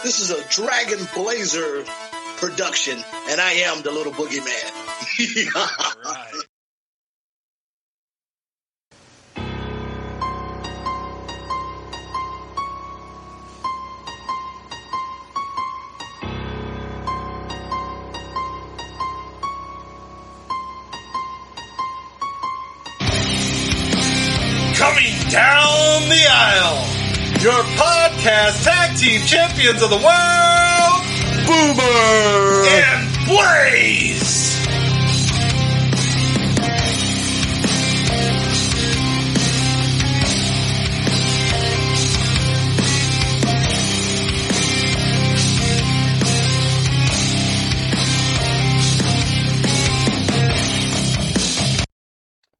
This is a Dragon Blazer production, and I am the little boogeyman. All right. Coming down the aisle, your podcast tag team champions of the world, Boomer and Blaze.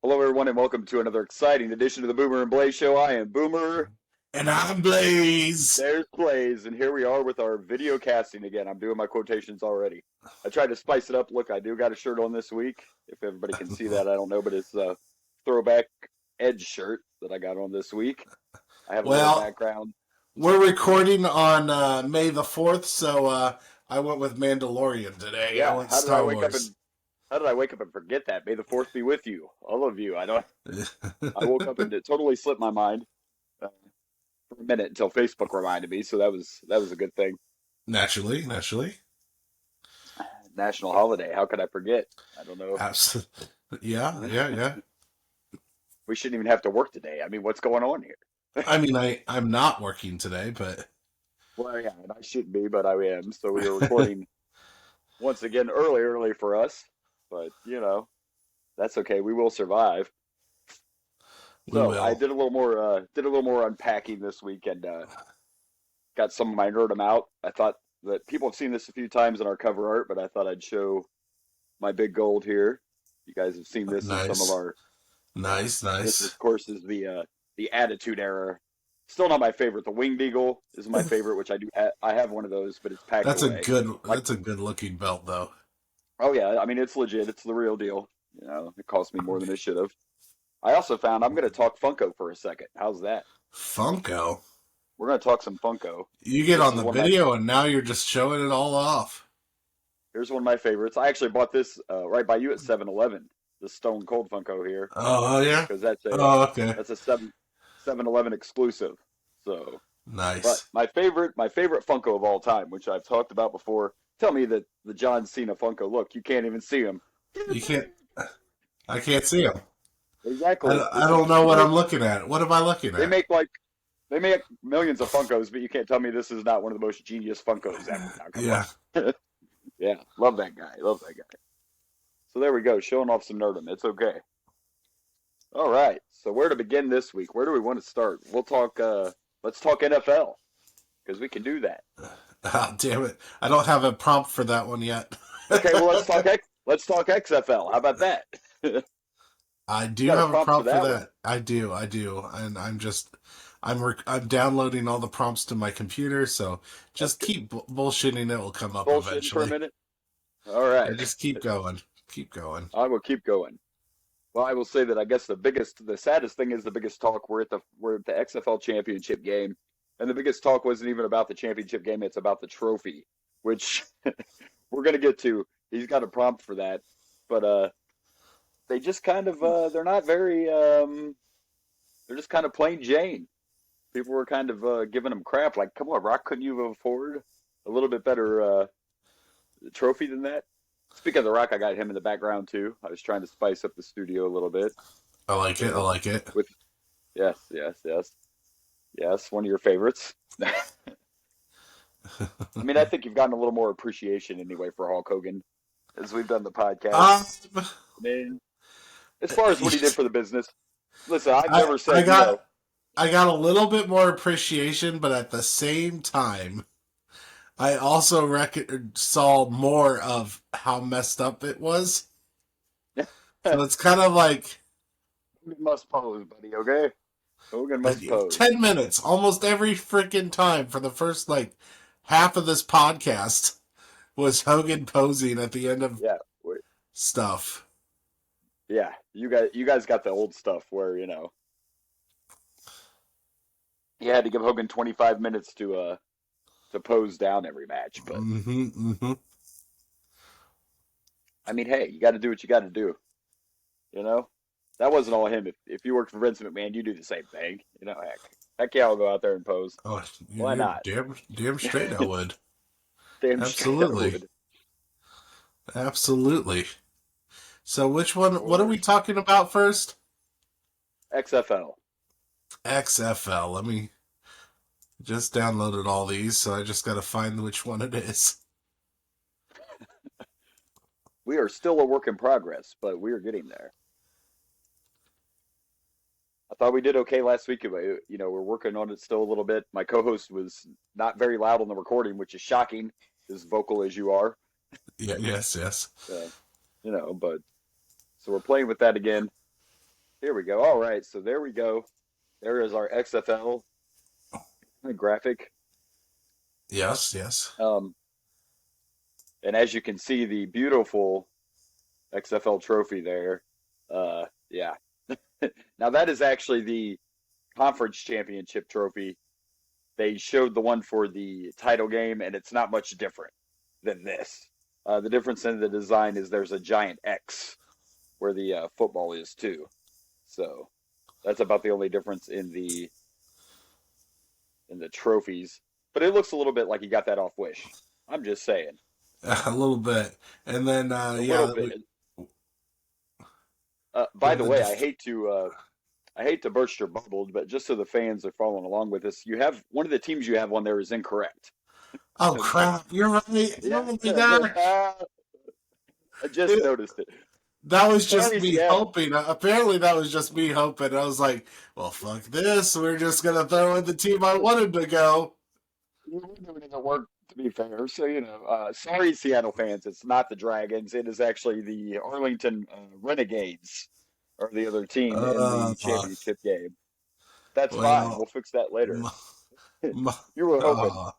Hello, everyone, and welcome to another exciting edition of the Boomer and Blaze Show. I am Boomer. And I'm Blaze. There's Blaze, and here we are with our video casting again. I'm doing my quotations already. I tried to spice it up. Look, I do got a shirt on this week. If everybody can see that, I don't know, but it's a throwback Edge shirt that I got on this week. I have a little background. We're recording on May the 4th, so I went with Mandalorian today. Yeah, I went Star Wars. How did I wake up and forget that? May the 4th be with you, all of you. I woke up and it totally slipped my mind for a minute until Facebook reminded me. So that was a good thing. Naturally. National holiday. How could I forget? I don't know. Absolutely. Yeah. We shouldn't even have to work today. I mean, what's going on here? I mean, I'm not working today, but well, yeah, and I shouldn't be, but I am. So we are recording once again early for us. But, you know, that's okay. We will survive. I did a little more unpacking this week and got some of my nerdum out. I thought that people have seen this a few times in our cover art, but I thought I'd show my big gold here. You guys have seen this in some of our nice. This, of course, is the Attitude Era. Still not my favorite. The Winged Eagle is my favorite, which I do. I have one of those, but it's packed away. That's a good looking belt, though. Oh, yeah. I mean, it's legit. It's the real deal. You know, it cost me more than it should have. I also found I'm going to talk Funko for a second. How's that? Funko? We're going to talk some Funko. You get on the video, and now you're just showing it all off. Here's one of my favorites. I actually bought this right by you at 7-Eleven. The Stone Cold Funko here. Oh, yeah? Because that's okay. That's a 7-Eleven exclusive. So nice. But my favorite Funko of all time, which I've talked about before. Tell me that the John Cena Funko. Look, you can't even see him. You can't. I can't see him. Exactly. I don't know what I'm looking at. What am I looking at? They make millions of Funkos, but you can't tell me this is not one of the most genius Funkos ever. Yeah. Yeah. Love that guy. So there we go. Showing off some nerdum. It's okay. All right. So where to begin this week? Where do we want to start? We'll talk. Let's talk NFL because we can do that. Oh, damn it! I don't have a prompt for that one yet. Okay, well let's talk XFL. How about that? I do have a prompt for that. I do, and I'm downloading all the prompts to my computer. So just keep bullshitting; it will come up eventually. For a minute. All right. Just keep going. I will keep going. Well, I will say that I guess the saddest thing is the biggest talk. We're at the XFL Championship game. And the biggest talk wasn't even about the championship game. It's about the trophy, which we're going to get to. He's got a prompt for that. But they just kind of, they're not very, they're just kind of plain Jane. People were kind of giving them crap. Like, come on, Rock, couldn't you afford a little bit better trophy than that? Speaking of The Rock, I got him in the background, too. I was trying to spice up the studio a little bit. I like it. Yes. Yes, one of your favorites. I mean, I think you've gotten a little more appreciation anyway for Hulk Hogan as we've done the podcast. I mean, as far as what he did for the business, listen, I've never said I got a little bit more appreciation, but at the same time, I also saw more of how messed up it was. So it's kind of like Hogan must pose, buddy. Okay. Hogan must pose. 10 minutes, almost every freaking time for the first, half of this podcast was Hogan posing at the end of stuff. Yeah, you guys got the old stuff where, you had to give Hogan 25 minutes to to pose down every match. But I mean, hey, you got to do what you got to do. You know, that wasn't all him. If you worked for Vince McMahon, you do the same thing. You know, heck yeah, I'll go out there and pose. Oh, Why not? Damn straight I would. Damn straight I Absolutely. would. Absolutely. So which one, what are we talking about first? XFL. XFL. Let me just downloaded all these, so I just got to find which one it is. We are still a work in progress, but we are getting there. I thought we did okay last week. You know, we're working on it still a little bit. My co-host was not very loud on the recording, which is shocking, as vocal as you are. Yeah, yes. You know, but so we're playing with that again. Here we go. All right, so there we go. There is our XFL graphic. Yes. And as you can see, the beautiful XFL trophy there. Yeah. Now that is actually the conference championship trophy. They showed the one for the title game, and it's not much different than this. The difference in the design is there's a giant X where the football is too. So that's about the only difference in the trophies. But it looks a little bit like you got that off Wish. I'm just saying. A little bit. And then, a little bit. By the way, I hate to burst your bubble, but just so the fans are following along with us, you have one of the teams you have on there is incorrect. Oh crap! You're right. Yeah. Oh my god! I just noticed it. That was just me hoping. Apparently, that was just me hoping. I was like, "Well, fuck this. We're just gonna throw in the team I wanted to go." We're doing it at work, to be fair. So sorry, Seattle fans. It's not the Dragons. It is actually the Arlington Renegades, or the other team in the championship game. That's fine. We'll fix that later. You were hoping.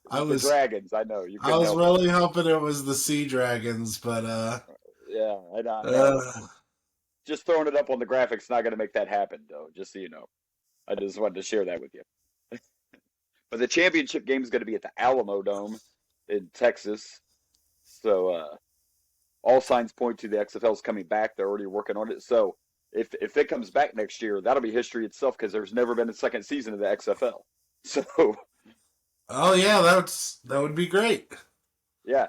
I was the Dragons. I know you. I was really hoping it was the Sea Dragons, but yeah, I know. Just throwing it up on the graphics not going to make that happen, though. Just so you know, I just wanted to share that with you. But the championship game is going to be at the Alamo Dome in Texas. So all signs point to the XFL's coming back. They're already working on it. So if it comes back next year, that'll be history itself because there's never been a second season of the XFL. So. Oh yeah, that would be great. Yeah.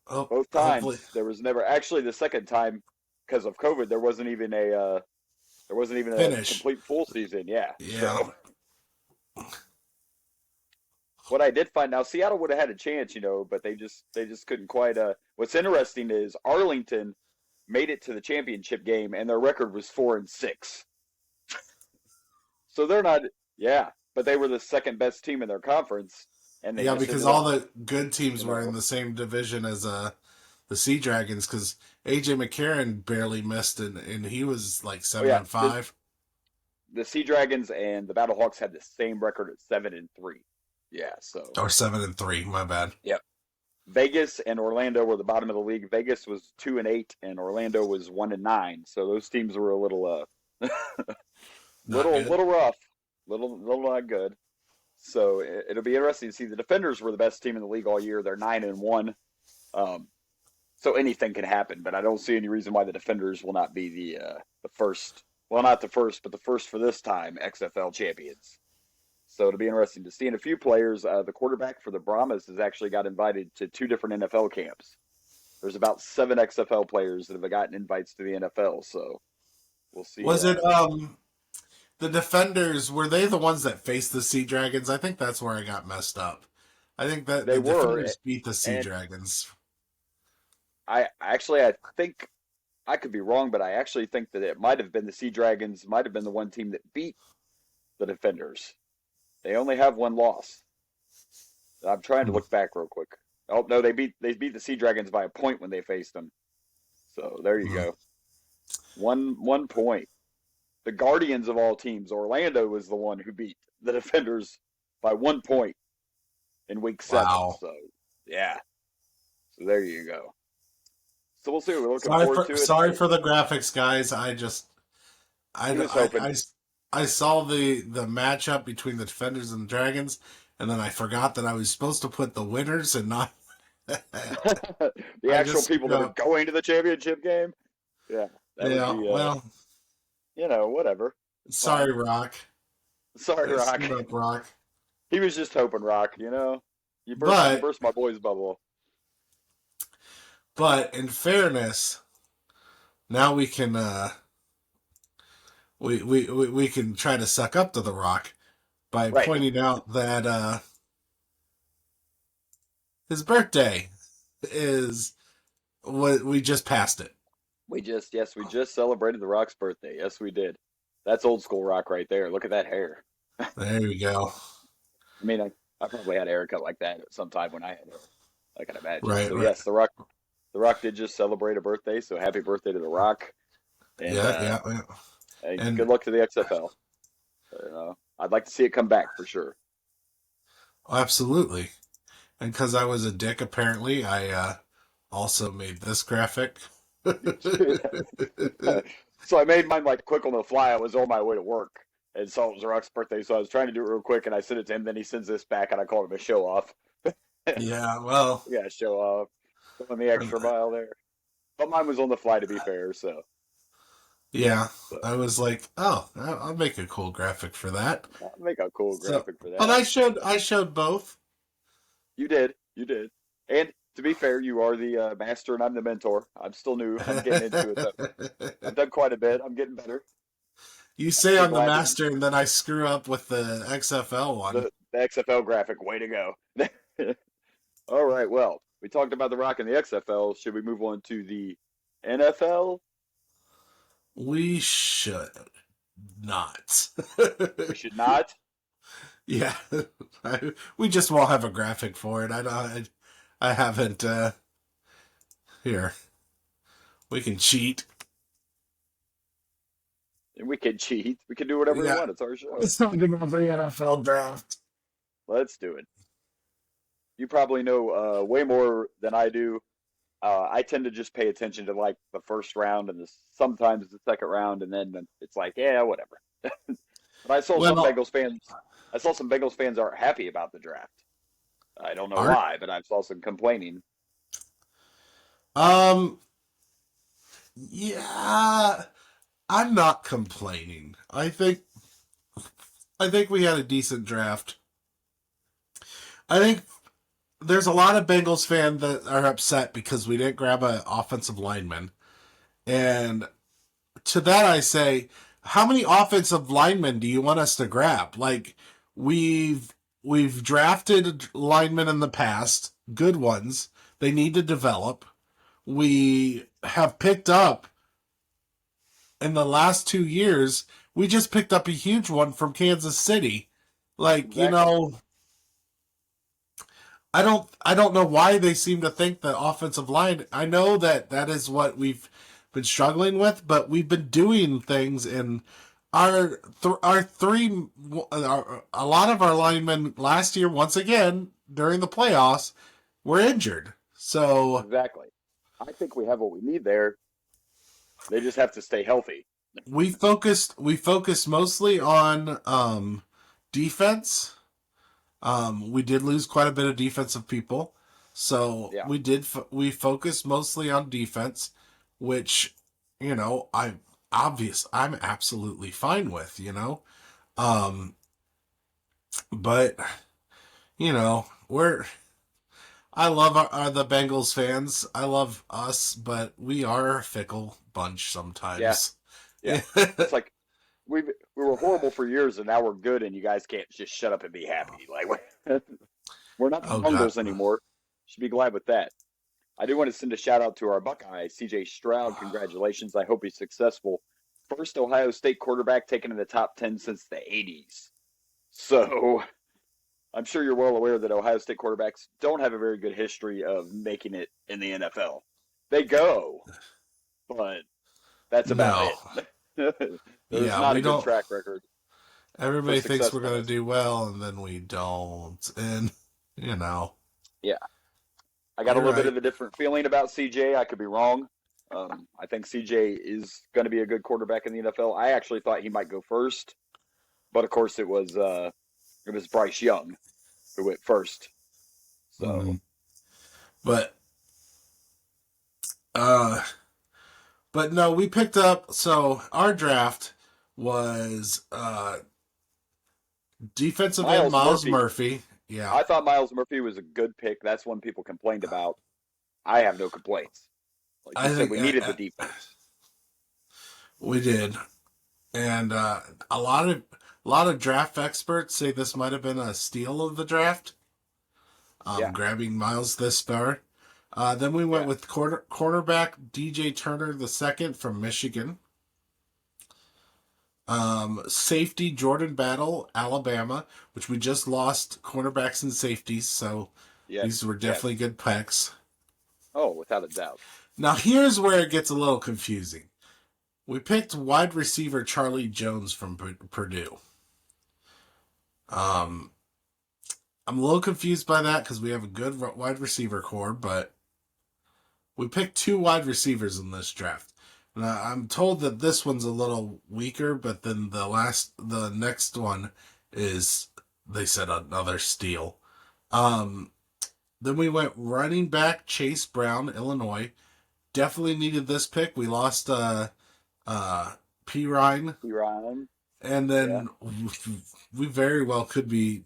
Both times hopefully. There was never actually the second time because of COVID. There wasn't even a complete full season. Yeah. So, what I did find now, Seattle would have had a chance, but they just couldn't quite. What's interesting is Arlington made it to the championship game and their record was 4-6. So they're not. Yeah, but they were the second best team in their conference. And they because all the good teams were in the same division as the Sea Dragons because AJ McCarron barely missed and he was like 7-5. The Sea Dragons and the Battlehawks had the same record at 7-3. Yeah, so or 7-3. My bad. Yep. Vegas and Orlando were the bottom of the league. Vegas was 2-8 and Orlando was 1-9. So those teams were a little little rough, little not good. So it'll be interesting to see. The Defenders were the best team in the league all year. They're 9-1. So anything can happen, but I don't see any reason why the Defenders will not be the first. Well, not the first, but the first for this time XFL champions. So it'll be interesting to see. And a few players, the quarterback for the Brahmas has actually got invited to 2 different NFL camps. There's about 7 XFL players that have gotten invites to the NFL. So we'll see. Was it the Defenders, were they the ones that faced the Sea Dragons? I think that's where I got messed up. I think that the Defenders beat the Sea Dragons. I think, I could be wrong, but I actually think that it might have been the Sea Dragons, might have been the one team that beat the Defenders. They only have one loss. I'm trying to look back real quick. Oh, no, they beat the Sea Dragons by a point when they faced them. So there you go. One point. The Guardians of all teams, Orlando was the one who beat the Defenders by 1 point in week 7. Wow. So, yeah. So there you go. So we'll see. We're looking forward to it. Sorry for the graphics, guys. I saw the matchup between the Defenders and the Dragons, and then I forgot that I was supposed to put the winners and not The I actual just people that are going to the championship game. Yeah, that would yeah, be, well, whatever. It's fine. sorry, Rock. Sorry, I Rock. screwed up, Rock. He was just hoping, Rock. You But burst my boy's bubble. in fairness, now we can we can try to suck up to the Rock by Right. pointing out that his birthday is what we just passed it. We just celebrated the Rock's birthday. Yes, we did. That's old school Rock right there. Look at that hair. There we go. I mean, I probably had a haircut like that at some time when I had hair. I can imagine. Right, So right. yes, the Rock did just celebrate a birthday. So happy birthday to the Rock. And, Yeah. And good luck to the XFL. I'd like to see it come back for sure. Absolutely. And because I was a dick, apparently, I also made this graphic. So I made mine like quick on the fly. I was on my way to work and saw it was Rock's birthday, so I was trying to do it real quick, and I sent it to him. Then he sends this back, and I called him a show off. Yeah, well, Yeah, show off. Going the extra mile there. But mine was on the fly, to be fair. So yeah, I was like, oh, I'll make a cool graphic for that. I'll make a cool graphic for that. But I showed both. You did. And to be fair, you are the master, and I'm the mentor. I'm still new. I'm getting into it though. I've done quite a bit. I'm getting better. You say I'm the master, and then I screw up with the XFL one. The XFL graphic, way to go. All right, well, we talked about the Rock and the XFL. Should we move on to the NFL? We should not. We should not? Yeah. We just won't have a graphic for it. I haven't, here. We can cheat. We can cheat. We can do whatever we want. It's our show. Let's talk about the NFL draft. Let's do it. You probably know way more than I do. I tend to just pay attention to like the first round and sometimes the second round, and then it's like, yeah, whatever. But I saw some Bengals fans. I saw some Bengals fans aren't happy about the draft. I don't know why, but I saw some complaining. Yeah, I'm not complaining. I think we had a decent draft. I think there's a lot of Bengals fans that are upset because we didn't grab an offensive lineman. And to that I say, how many offensive linemen do you want us to grab? Like, we've drafted linemen in the past, good ones. They need to develop. We have picked up in the last 2 years. We just picked up a huge one from Kansas City. Like, exactly. I don't know why they seem to think the offensive line. I know that is what we've been struggling with, but we've been doing things in a lot of our linemen last year, once again, during the playoffs, were injured. So exactly. I think we have what we need there. They just have to stay healthy. We focused mostly on defense. We did lose quite a bit of defensive people. So yeah. We focused mostly on defense, which, I'm absolutely fine with, but, I love the Bengals fans. I love us, but we are a fickle bunch sometimes. Yeah. It's like we were horrible for years, and now we're good, and you guys can't just shut up and be happy. Like we're not the Bengals anymore. Should be glad with that. I do want to send a shout out to our Buckeye, C.J. Stroud. Congratulations. I hope he's successful. First Ohio State quarterback taken in the top 10 since the 80s. So I'm sure you're well aware that Ohio State quarterbacks don't have a very good history of making it in the NFL. They go, but that's about it. There's not a good track record. Everybody thinks we're going to do well, and then we don't. And, Yeah. I got a little bit of a different feeling about CJ. I could be wrong. I think CJ is going to be a good quarterback in the NFL. I actually thought he might go first, but of course it was Bryce Young. who went first. So, but uh, but no, we picked up. So our draft was defensive end Miles Murphy. Yeah, I thought Miles Murphy was a good pick. That's one people complained about. I have no complaints. Like you said, we needed the defense. We did, and a lot of draft experts say this might have been a steal of the draft. Grabbing Miles this far. Then we went with cornerback DJ Turner II from Michigan. Safety Jordan Battle, Alabama, which we just lost cornerbacks and safeties, so these were definitely good picks. Oh, without a doubt. Now here's where it gets a little confusing. We picked wide receiver Charlie Jones from Purdue. I'm a little confused by that because we have a good wide receiver core, but we picked 2 wide receivers in this draft. Now, I'm told that this one's a little weaker, but then the next one is, they said, another steal. Then we went running back Chase Brown, Illinois. Definitely needed this pick. We lost P. Ryan. And then we very well could be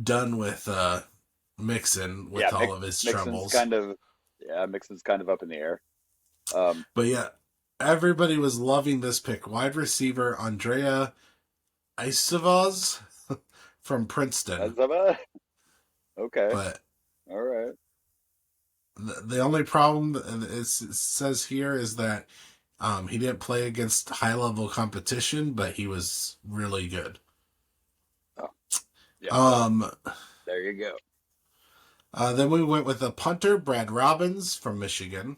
done with Mixon with all of his troubles. Mixon's kind of up in the air. But yeah, everybody was loving this pick. Wide receiver Andrea Isavaz from Princeton. Okay. But all right. The only problem it says here is that he didn't play against high-level competition, but he was really good. Oh. Yeah. There you go. Then we went with a punter, Brad Robbins from Michigan.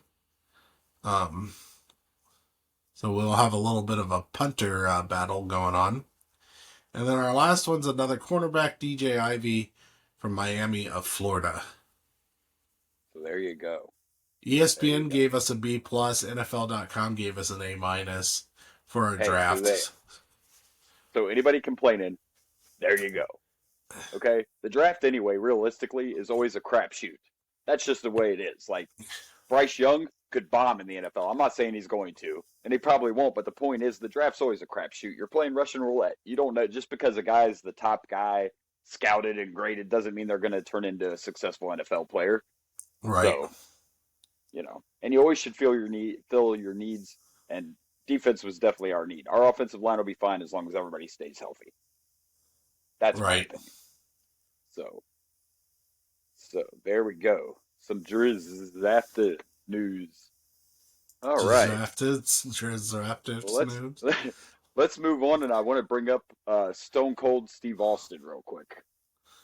So we'll have a little bit of a punter battle going on. And then our last one's another cornerback, DJ Ivey from Miami of Florida. So there you go. ESPN gave us a B+, NFL.com gave us an A- for our draft. So anybody complaining, there you go. Okay? The draft anyway, realistically, is always a crapshoot. That's just the way it is. Like, Bryce Young could bomb in the NFL. I'm not saying he's going to, and he probably won't, but the point is the draft's always a crapshoot. You're playing Russian roulette. You don't know, just because a guy's the top guy, scouted and graded, doesn't mean they're going to turn into a successful NFL player. Right. So, and you always should fill your needs, and defense was definitely our need. Our offensive line will be fine as long as everybody stays healthy. That's my opinion. So there we go. Some drafted news. All right. Drafted news. Let's move on, and I want to bring up Stone Cold Steve Austin real quick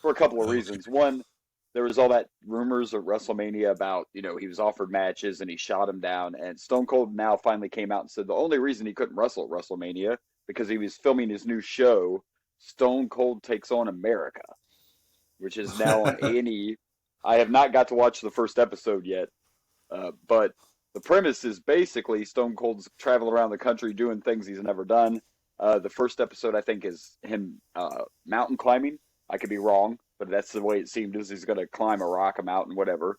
for a couple of reasons. One, there was all that rumors at WrestleMania about, he was offered matches and he shot him down. And Stone Cold now finally came out and said the only reason he couldn't wrestle at WrestleMania because he was filming his new show, Stone Cold Takes on America, which is now on A&E. I have not got to watch the first episode yet, but the premise is basically Stone Cold's traveling around the country doing things he's never done. The first episode, I think, is him mountain climbing. I could be wrong, but that's the way it seemed, is he's going to climb a rock, a mountain, whatever.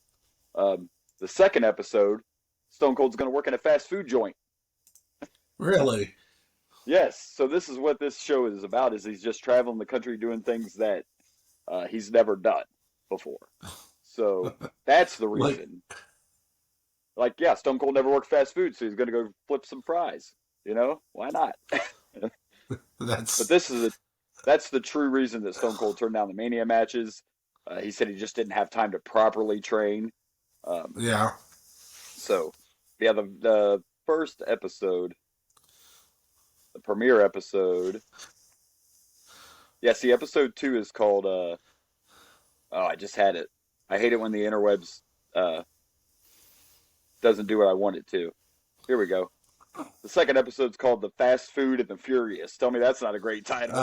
The second episode, Stone Cold's going to work in a fast food joint. Really? Yes. So this is what this show is about, is he's just traveling the country doing things that he's never done before. So that's the reason. Stone Cold never worked fast food, so he's going to go flip some fries. Why not? But that's the true reason that Stone Cold turned down the Mania matches. He said he just didn't have time to properly train. So, the first episode, the premiere episode. Episode 2 is called. I just had it. I hate it when the interwebs doesn't do what I want it to. Here we go. The second episode's called The Fast Food and the Furious. Tell me that's not a great title.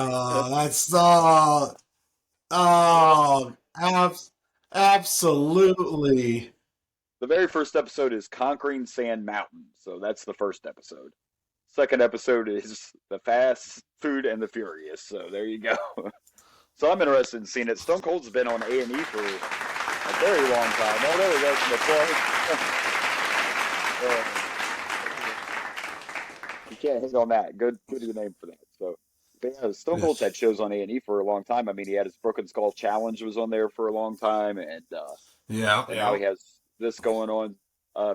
Absolutely. The very first episode is Conquering Sand Mountain. So that's the first episode. Second episode is The Fast Food and the Furious. So there you go. So I'm interested in seeing it. Stone Cold's been on A&E for a very long time. Oh, there we go from the plug. You can't hit on that. Good name for that. So, but yeah, Stone Cold's had shows on A&E for a long time. I mean, he had his Broken Skull Challenge was on there for a long time, and now he has this going on.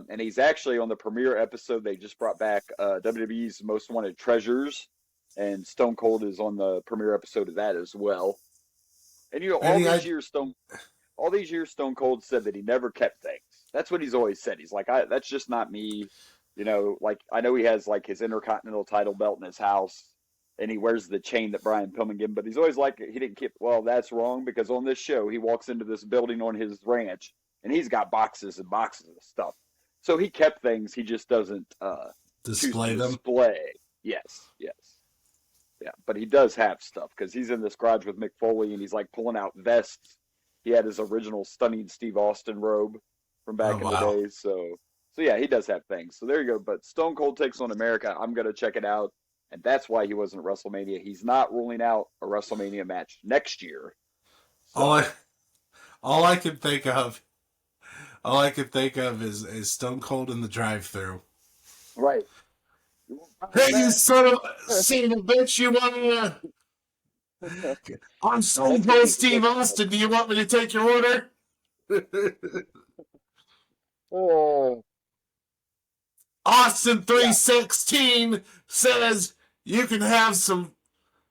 And he's actually on the premiere episode. They just brought back WWE's Most Wanted Treasures, and Stone Cold is on the premiere episode of that as well. And all these years Stone Cold said that he never kept things. That's what he's always said. He's like, that's just not me. Like I know he has like his Intercontinental title belt in his house, and he wears the chain that Brian Pillman gave him. But he's always like, he didn't keep. Well, that's wrong, because on this show he walks into this building on his ranch, and he's got boxes and boxes of stuff. So he kept things. He just doesn't display them. Yes. Yeah, but he does have stuff, because he's in this garage with Mick Foley, and he's like pulling out vests. He had his original Stunning Steve Austin robe from back in the day. So yeah, he does have things. So there you go. But Stone Cold takes on America. I'm going to check it out. And that's why he wasn't at WrestleMania. He's not ruling out a WrestleMania match next year. So. All I can think of is Stone Cold in the drive-thru. Right. Hey, you son of a bitch! You want to? I'm Stone Cold Steve Austin. Do you want me to take your order? Oh. Austin 316 says you can have some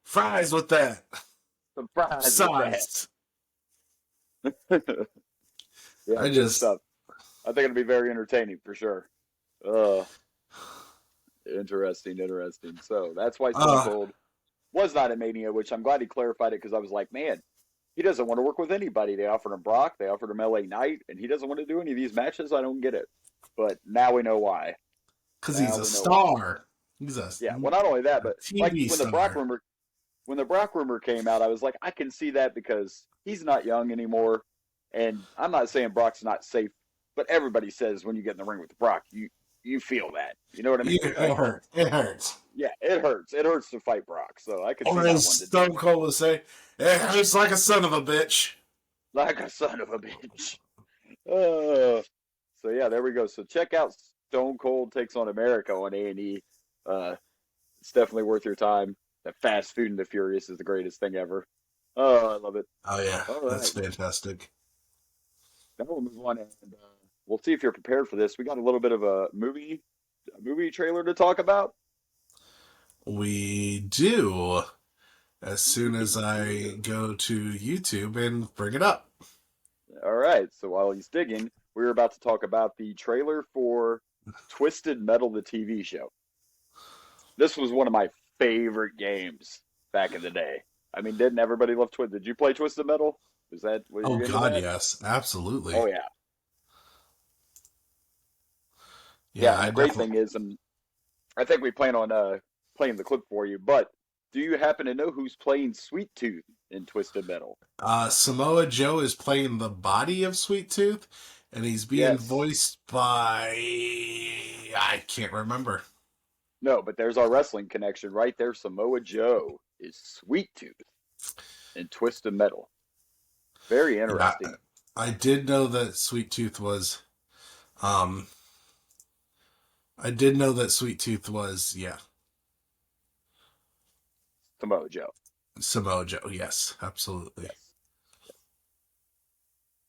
fries with that. Some fries. Size. Yeah, I think it'll be very entertaining for sure. Interesting. So that's why Stone Cold was not at Mania, which I'm glad he clarified it, because I was like, man, he doesn't want to work with anybody. They offered him Brock, they offered him LA Knight, and he doesn't want to do any of these matches. I don't get it. But now we know why. Because he's a star. Well, not only that, but like when the Brock rumor came out, I was like, I can see that, because he's not young anymore. And I'm not saying Brock's not safe, but everybody says when you get in the ring with Brock, you feel that. You know what I mean? It hurts. Yeah, it hurts. It hurts to fight Brock. So I could see that one. Or as Stone Cold would say, it hurts like a son of a bitch. Like a son of a bitch. So yeah, there we go. So check out Stone Cold Takes on America on A&E. It's definitely worth your time. The Fast Food and the Furious is the greatest thing ever. Oh, I love it. Oh yeah, that's fantastic. Now we'll move on, and we'll see if you're prepared for this. We got a little bit of a movie trailer to talk about. We do. As soon as I go to YouTube and bring it up. All right. So while he's digging, we're about to talk about the trailer for Twisted Metal, the TV show. This was one of my favorite games back in the day. I mean, didn't everybody love Twisted? Did you play Twisted Metal? Is that what you're into? Oh, God, yes. Absolutely. Oh, yeah. Yeah, the great thing is, and I think we plan on playing the clip for you, but do you happen to know who's playing Sweet Tooth in Twisted Metal? Samoa Joe is playing the body of Sweet Tooth, and he's being voiced by... I can't remember. No, but there's our wrestling connection right there. Samoa Joe is Sweet Tooth in Twisted Metal. Very interesting. I did know that Sweet Tooth was... Samoa Joe. Samoa Joe, yes, absolutely. Yes.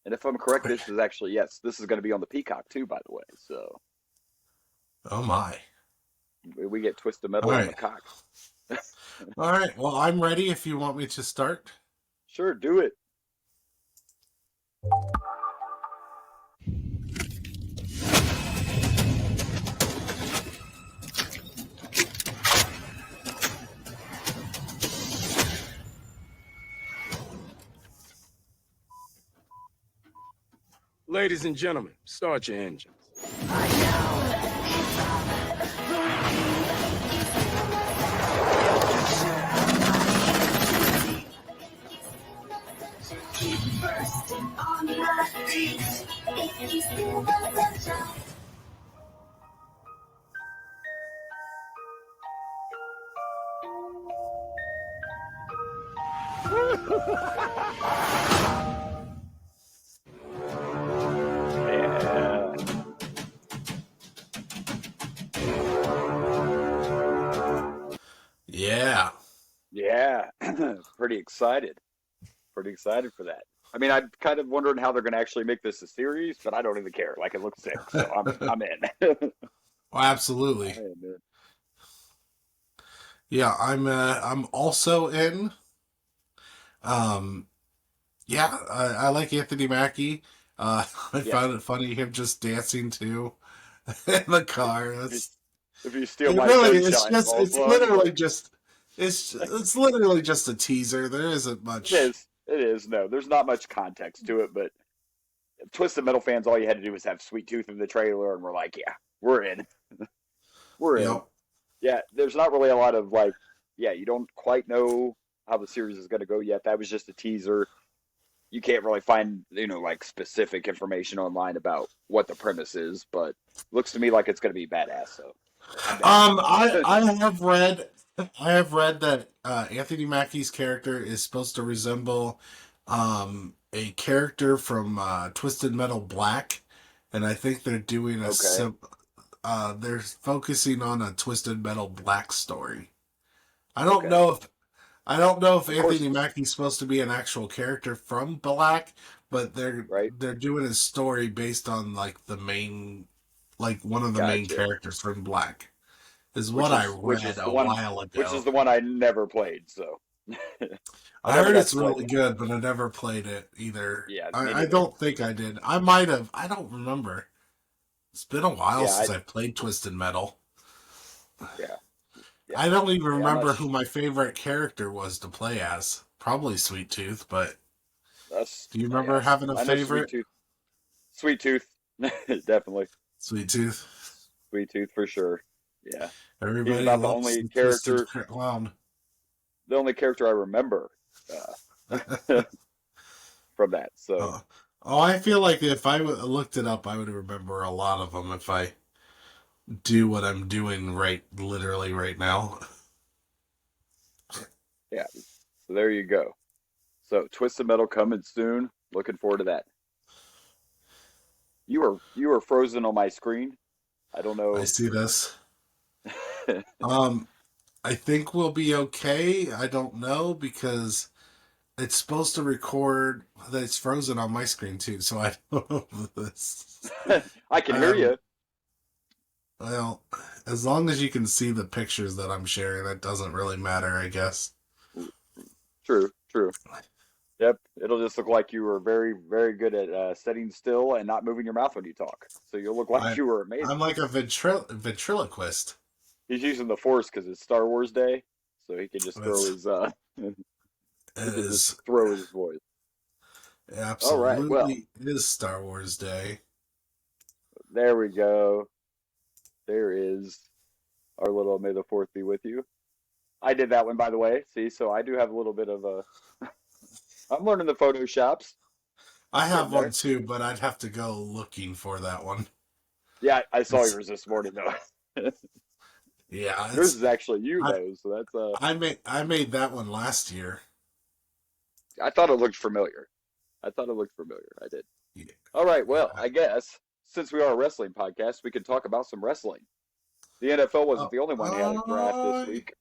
And if I'm correct, this is actually, this is going to be on the Peacock too, by the way. So. Oh my. We get Twisted Metal on the cock. All right, well, I'm ready if you want me to start. Sure, do it. Ladies and gentlemen, start your engines. Keep bursting on my feet if you still want to jump. pretty excited. Pretty excited for that. I mean, I'm kind of wondering how they're going to actually make this a series, but I don't even care. Like, it looks sick, so I'm in. Oh, absolutely. I am in. Yeah, I'm also in. Um, yeah, I like Anthony Mackie. I Yeah. found it funny him just dancing too in the car. If you steal It my really sunshine, it's Balls, literally just it's literally just a teaser. There isn't much. it is. It is. No, there's not much context to it, but Twisted Metal fans, all you had to do was have Sweet Tooth in the trailer, and we're like, yeah, we're in. We're in. Yep. Yeah, there's not really a lot of like, yeah, you don't quite know how the series is going to go yet. That was just a teaser. You can't really find, like specific information online about what the premise is, but looks to me like it's going to be badass. So, I'm down. I have read that Anthony Mackie's character is supposed to resemble a character from Twisted Metal Black, and I think they're doing Okay. they're focusing on a Twisted Metal Black story. I don't Okay. know if Of course, Anthony Mackie's supposed to be an actual character from Black, but right? they're doing his story based on like the main, like one of the main Gotcha. characters from Black, is Which what I is which read is the a one while which is ago. the one I never played. So I I never heard got it's to play really that. good, but I never played it either. Yeah, me I neither. don't think I did. I might have. I don't remember. It's been a while Yeah, since I've played Twisted Metal. yeah, yeah, I don't even yeah. I'm not. remember who my favorite character was to play as. Probably Sweet Tooth, but That's do you remember yeah. having a I know Sweet favorite? Tooth. Sweet Tooth, definitely. Sweet Tooth. Sweet Tooth for sure. Yeah, he's Everybody about the loves only the Twisted character. Clown. The only character I remember from that. So Oh. Oh, I feel like if I looked it up, I would remember a lot of them if I do what I'm doing literally right now. yeah. So there you go. So Twisted Metal coming soon. Looking forward to that. You are frozen on my screen. I don't I know. see this. Um, I think we'll be okay. I don't know because it's supposed to record that it's frozen on my screen too, so I don't know this. I can hear Um, you. well, as long as you can see the pictures that I'm sharing, that doesn't really matter, I guess. True, true. Yep, it'll just look like you were very, very good at sitting still and not moving your mouth when you talk. So you'll look like I, you were amazing. I'm like a ventriloquist. He's using the Force because it's Star Wars Day, so he can just throw It's, his he it can just is throw his voice. All right, well, absolutely it is Star Wars Day. there we go. There is our little May the Fourth be with you. I did that one, by the way. See, so I do have a little bit of a. I'm learning the Photoshops. I Getting have one there. too, but I'd have to go looking for that one. Yeah, I saw It's, yours this morning though. yeah, Yours is actually you I though, so that's I made that one last year. I thought it looked familiar. I thought it looked familiar. I did. Yeah, All right, well, yeah. I guess since we are a wrestling podcast, we can talk about some wrestling. The NFL wasn't Oh, the only one that had a draft this oh, week.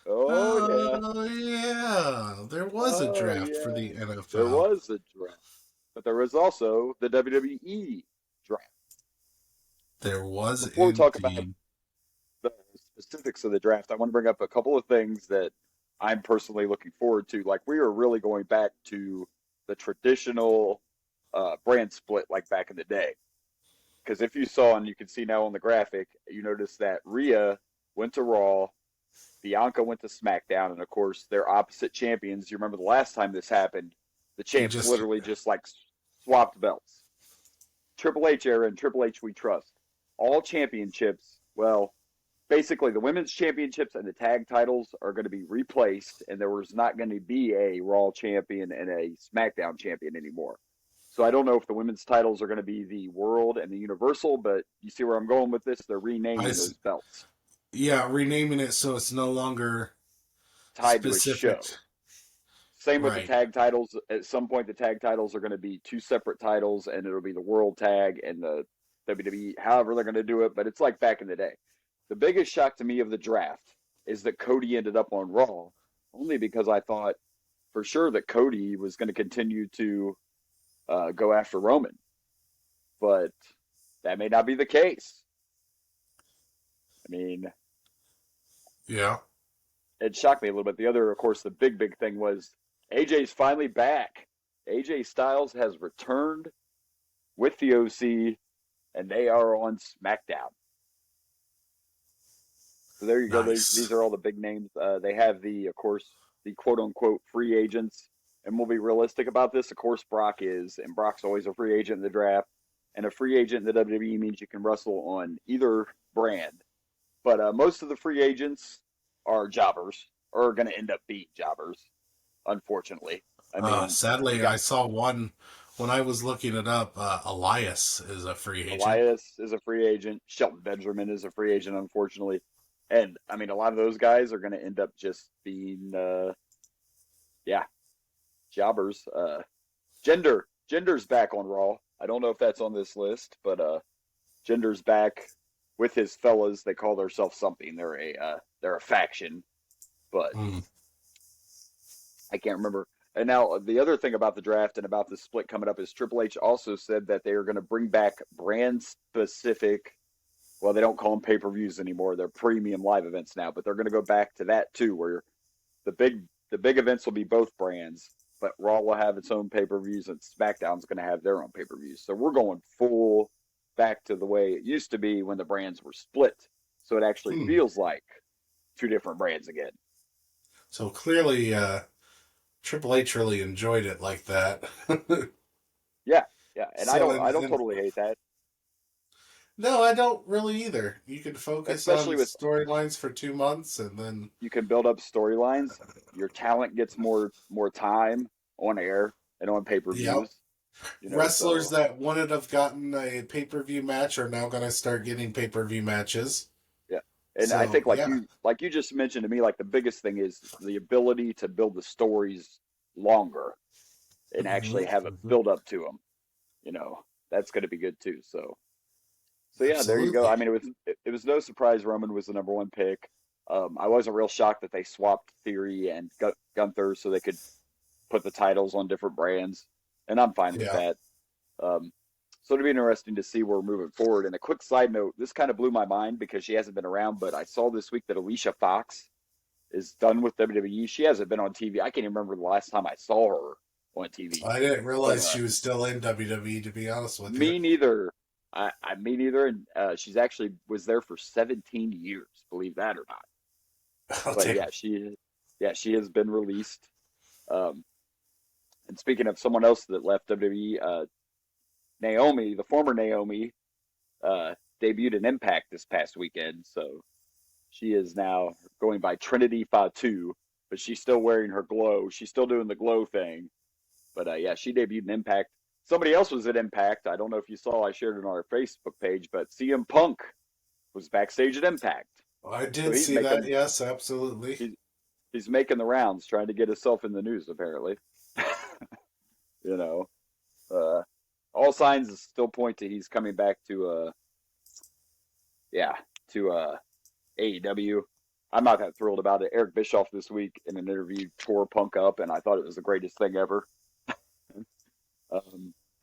Oh yeah. yeah. There was a Oh draft for yeah. the There NFL. was a draft. But there was also the WWE draft. There was Before we talk about indeed. the specifics of the draft, I want to bring up a couple of things that I'm personally looking forward to. Like we are really going back to the traditional brand split like back in the day. Because if you saw, and you can see now on the graphic, you notice that Rhea went to Raw, Bianca went to SmackDown, and of course they're opposite champions. You remember the last time this happened, the They champs just literally just like swapped belts. Triple H era and Triple H we trust. All championships, well, basically the women's championships and the tag titles are going to be replaced, and there was not going to be a Raw champion and a SmackDown champion anymore. So I don't know if the women's titles are going to be the World and the Universal, but you see where I'm going with this? They're I renaming s- those belts, yeah, renaming it so it's no longer tied to a specific. show. Same with the Right. tag titles. At some point, the tag titles are going to be two separate titles, and it'll be the World Tag and the WWE, however they're going to do it. But it's like back in the day. The biggest shock to me of the draft is that Cody ended up on Raw, only because I thought for sure that Cody was going to continue to go after Roman, but that may not be the case. I mean, Yeah. it shocked me a little bit. The other, of course, the big thing was AJ's finally back. AJ Styles has returned with the OC, and they are on SmackDown. So there you go. Nice. These are all the big names. They have of course, the quote-unquote free agents. And we'll be realistic about this. Of course, Brock is, and Brock's always a free agent in the draft. And a free agent in the WWE means you can wrestle on either brand. But most of the free agents are jobbers, or are going to end up being jobbers, unfortunately. I mean, sadly, I saw one when I was looking it up. Elias is a free agent. Elias is a free agent. Shelton Benjamin is a free agent, unfortunately. And, I mean, a lot of those guys are going to end up just being, jobbers. Gender's back on Raw. I don't know if that's on this list, but Gender's back with his fellas. They call themselves something. They're a faction, but I can't remember. And now the other thing about the draft and about the split coming up is Triple H also said that they are going to bring back brand specific. Well, they don't call them pay-per-views anymore. They're premium live events now, but they're going to go back to that too, where the big events will be both brands, but Raw will have its own pay-per-views and SmackDown's going to have their own pay-per-views. So we're going full back to the way it used to be when the brands were split. So it actually feels like two different brands again. So clearly, Triple H really enjoyed it like that. Yeah, and So I don't totally hate that. No, I don't really either. You can focus Especially on with storylines for 2 months, and then you can build up storylines. Your talent gets more time on air and on pay-per-views. Yep. You know, wrestlers that wouldn't have gotten a pay-per-view match are now going to start getting pay-per-view matches. Yeah, and So, I think like you just mentioned to me, like the biggest thing is the ability to build the stories longer and actually have it build up to them. You know, that's going to be good too. So yeah, there you go. I mean, it was no surprise Roman was the number one pick. I wasn't real shocked that they swapped Theory and Gunther so they could put the titles on different brands, and I'm fine with that. So it'll be interesting to see where we're moving forward. And a quick side note, this kind of blew my mind because she hasn't been around, but I saw this week that Alicia Fox is done with WWE. She hasn't been on TV. I can't even remember the last time I saw her on TV. I didn't realize she was still in WWE, to be honest with you. Me neither. Me neither. And she's actually was there for 17 years, believe that or not. But she has been released. And speaking of someone else that left WWE, Naomi, the former Naomi, debuted in Impact this past weekend. So she is now going by Trinity Fatu, but she's still wearing her glow. She's still doing the glow thing. But she debuted in Impact. Somebody else was at Impact. I don't know if you saw, I shared it on our Facebook page, but CM Punk was backstage at Impact. I did see that, yes, absolutely. He's making the rounds, trying to get himself in the news, apparently. You know, all signs still point to he's coming back to AEW. I'm not that thrilled about it. Eric Bischoff this week in an interview tore Punk up, and I thought it was the greatest thing ever.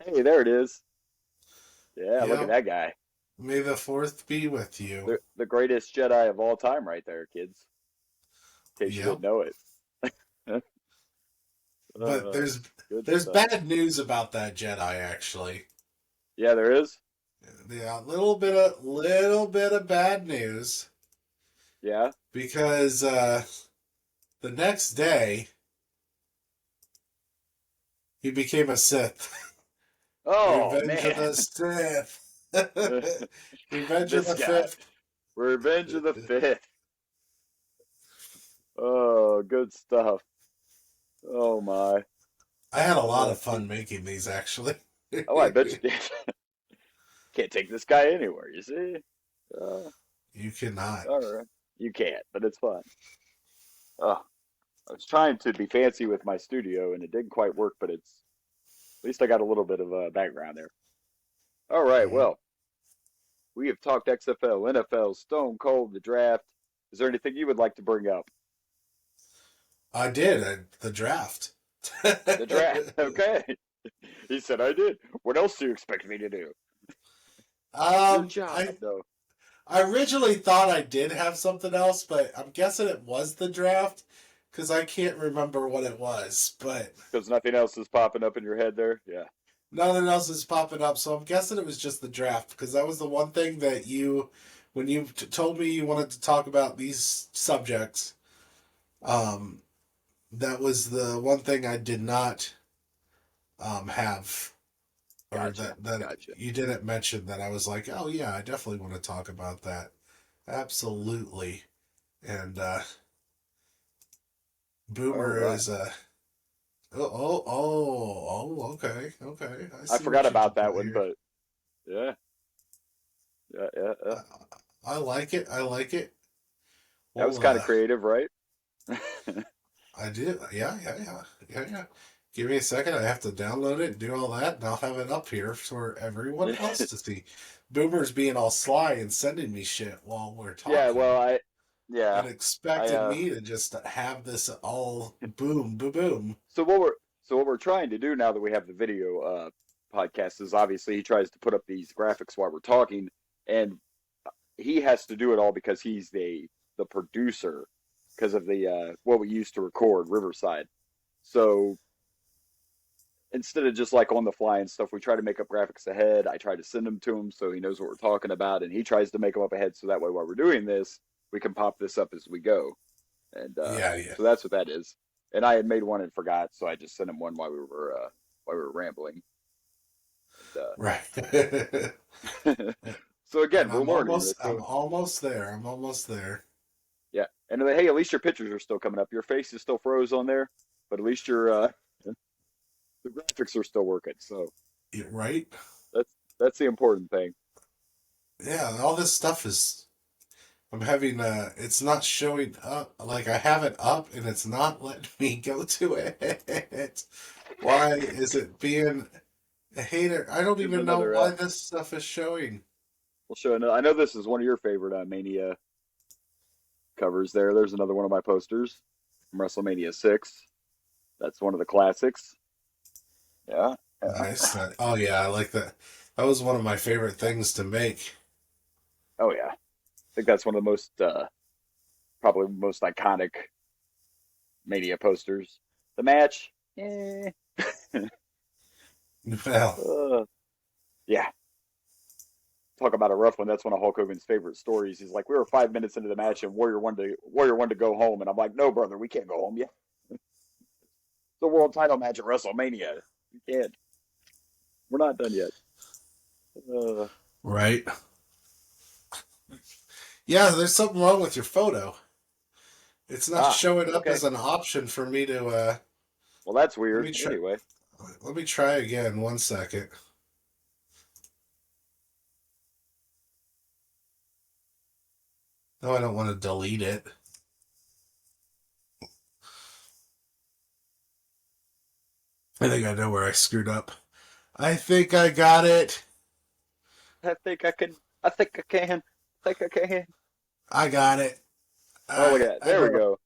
Hey, there it is. Yeah, look at that guy. May the fourth be with you. The greatest Jedi of all time right there, kids. In case you didn't know it. But there's bad news about that Jedi, actually. Yeah, there is? Yeah, a little bit of bad news. Yeah? Because the next day, he became a Sith. Oh, Revenge of the Sith. Revenge of the Fifth. Revenge of the Fifth. Oh, good stuff. Oh, my. I had a lot of fun making these, actually. Oh, I bet you did. Can't take this guy anywhere, you see? You cannot. All right. You can't, but it's fun. I was trying to be fancy with my studio, and it didn't quite work, but at least I got a little bit of a background there. All right, well, we have talked XFL, NFL, Stone Cold, the draft. Is there anything you would like to bring up? I did, the draft. The draft. Okay. He said, I did. What else do you expect me to do? Your job, though. I originally thought I did have something else, but I'm guessing it was the draft because I can't remember what it was. But Because nothing else is popping up in your head there? Yeah. nothing else is popping up, so I'm guessing it was just the draft because that was the one thing that when you told me you wanted to talk about these subjects, that was the one thing I did not have. Or Gotcha. that Gotcha. you didn't mention that I was like, oh yeah, I definitely want to talk about that. Absolutely. And Boomer All is right. okay. I I see forgot what you about did that one, there. but yeah. Yeah. I like it. I like it. That was Well, kind of creative, right? I did. Yeah. Give me a second. I have to download it and do all that, and I'll have it up here for everyone else to see. Boomer's being all sly and sending me shit while we're Yeah, talking well, and I expected me to just have this all boom, boom, boom. so what we're trying to do now that we have the video podcast is obviously he tries to put up these graphics while we're talking, and he has to do it all because he's the producer because of the what we used to record Riverside. So instead of just like on the fly and stuff, we try to make up graphics ahead. I try to send them to him so he knows what we're talking about, and he tries to make them up ahead so that way while we're doing this, we can pop this up as we go. And Yeah. so that's what that is. And I had made one and forgot, so I just sent him one while we were rambling. Right. And, so again, And we're learning this. I'm So almost there. I'm almost there. yeah, and hey, at least your pictures are still coming up. Your face is still froze on there, but at least your the graphics are still working. So Right? that's the important thing. Yeah, all this stuff is I'm having it's not showing up. Like I have it up and it's not letting me go to it. Why is it being a hater? I don't Here's even know another. why this stuff is showing. We'll show another. I know this is one of your favorite Mania covers. There's another one of my posters from WrestleMania 6. That's one of the classics. Yeah. Yeah. Nice. Oh yeah, I like that. That was one of my favorite things to make. Oh yeah. I think that's one of the most probably most iconic Mania posters. The match. Eh. Well, Yeah. Talk about a rough one. That's one of Hulk Hogan's favorite stories. He's like, we were 5 minutes into the match and Warrior wanted to go home, and I'm like, no, brother, we can't go home yet. It's a world title match at WrestleMania. We can't. We're not done yet. right. Yeah, there's something wrong with your photo. It's not showing up okay. as an option for me to Well, that's let weird. me try Anyway, let me try again. 1 second. No, I don't want to delete it. I think I know where I screwed up. I think I got it. I think I can. I think I can. I think I can. I got it. Oh, look at that. I There we know. go.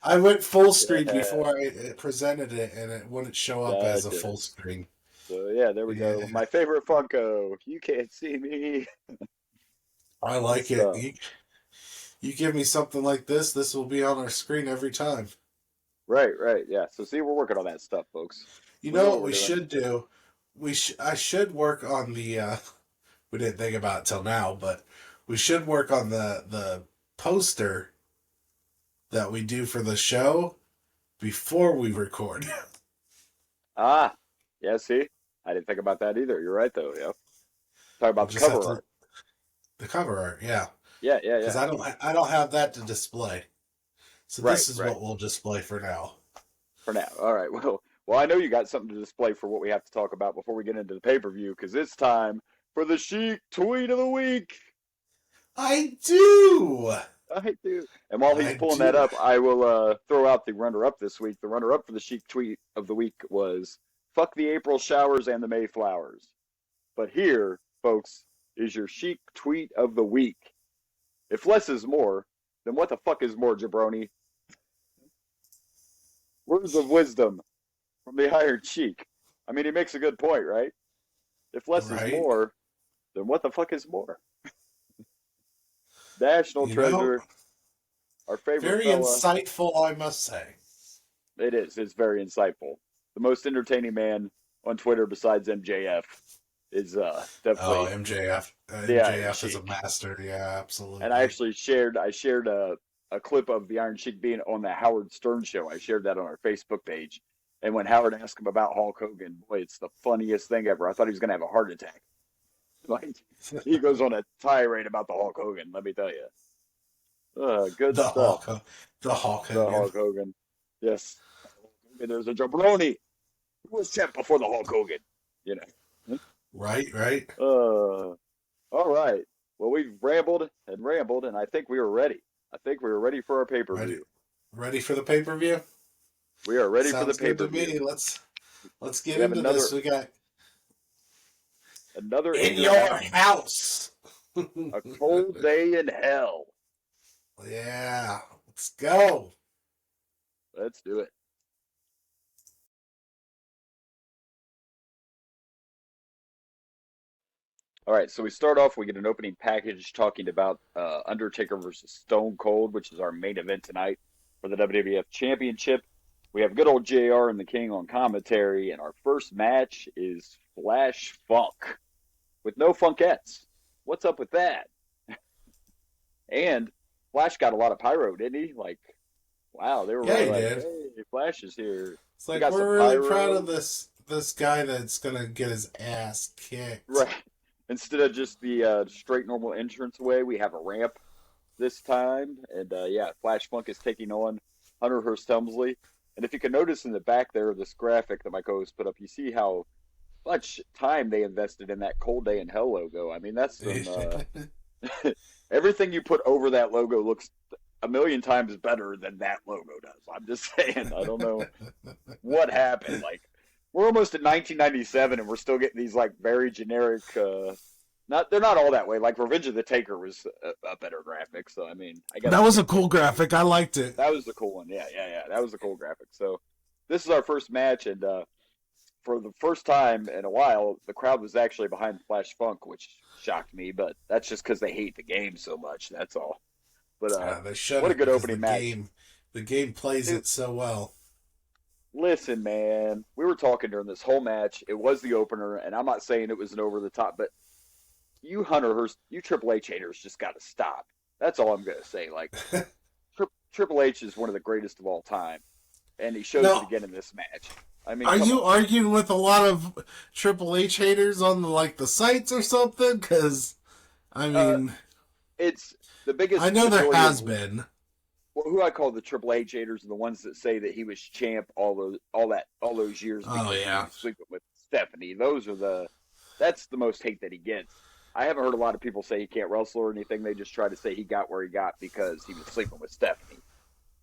I went full screen Yeah, before I presented it, and it wouldn't show up as a gotcha. full screen. So yeah, there we go. Yeah, My favorite Funko. You can't see me. I Good like it. stuff. You give me something like this will be on our screen every time. Right. Yeah. So see, we're working on that stuff, folks. You We know know what what we're we doing. should do? I should work on the we didn't think about it till now, but we should work on the poster that we do for the show before we record. Ah, yeah. See, I didn't think about that either. You're right, though. Yeah. Talk We'll about the just have cover to art. the cover art, yeah, Yeah. because I don't have that to display. So Right. this is Right. what we'll display for now. For now. All right. Well, I know you got something to display for what we have to talk about before we get into the pay-per-view, because it's time for the Sheik tweet of the week. I do. I do. And while he's I pulling that do. up, I will throw out the runner-up this week. The runner-up for the Sheik tweet of the week was "Fuck the April showers and the May flowers." But here, folks, is your Sheik tweet of the week. If less is more, then what the fuck is more, jabroni? Words of wisdom from the Iron Sheik. I mean, he makes a good point, right? If less is Right? more, then what the fuck is more? National You know, treasure, our favorite very fella. insightful, I must say. It is. It's very insightful. The most entertaining man on Twitter besides MJF is Oh, definitely MJF. the Iron MJF is a Sheik. master. Yeah, And I absolutely. actually shared a clip of the Iron Sheik being on the Howard Stern show. I shared that on our Facebook page. And when Howard asked him about Hulk Hogan, boy, it's the funniest thing ever. I thought he was going to have a heart attack. Like he goes on a tirade about the Hulk Hogan. Let me tell you, good The stuff. Hulk, the Hulk The Hogan. Hulk Hogan, yes. And there's a jabroni who was champ before the Hulk Hogan. You know. Right. All right. Well, we've rambled, and I think we are ready. I think we are ready for our pay per view. Ready for the pay per view? We are ready for the Sounds pay good per to me. view. Let's get We have into this. We got another in your your house. a cold day in hell. Yeah, let's go. Let's do it. All right, so we start off. We get an opening package talking about Undertaker versus Stone Cold, which is our main event tonight for the WWF Championship. We have good old JR and the King on commentary, and our first match is Flash Funk with no Funkettes. What's up with that? And Flash got a lot of pyro, didn't he? Like, wow, they were Yeah, really he like, did. "Hey, Flash is here." It's We like got some we're really pyro. proud of this guy that's gonna get his ass kicked. Right. Instead of just the straight normal entrance way, we have a ramp this time. And yeah, Flash Funk is taking on Hunter Hearst Helmsley. And if you can notice in the back there of this graphic that my co-host put up, you see how much time they invested in that Cold Day in Hell logo. I mean, that's some everything you put over that logo looks a million times better than that logo does. I'm just saying. I don't know what happened. Like, we're almost in 1997 and we're still getting these like very generic they're not all that way. Like Revenge of the Taker was a better graphic, so I mean, I guess That was a cool graphic. I liked it. that was the cool one. Yeah. That was the cool graphic. So this is our first match, and for the first time in a while, the crowd was actually behind Flash Funk, which shocked me. But that's just because they hate the game so much. That's all. But They shouldn't. what a good because opening match. The game plays it so well. Listen, man, we were talking during this whole match. It was the opener, and I'm not saying it was an over the top, but you Hunter Hearst, you Triple H haters just got to stop. That's all I'm going to say. Like, Triple H is one of the greatest of all time, and he shows it again in this match. I mean, are you on. arguing with a lot of Triple H haters on the sites or something? Because I mean, It's the biggest. I know there has been. Well, who I call the Triple H haters are the ones that say that he was champ all those years because he was sleeping with Stephanie. That's the most hate that he gets. I haven't heard a lot of people say he can't wrestle or anything. They just try to say he got where he got because he was sleeping with Stephanie.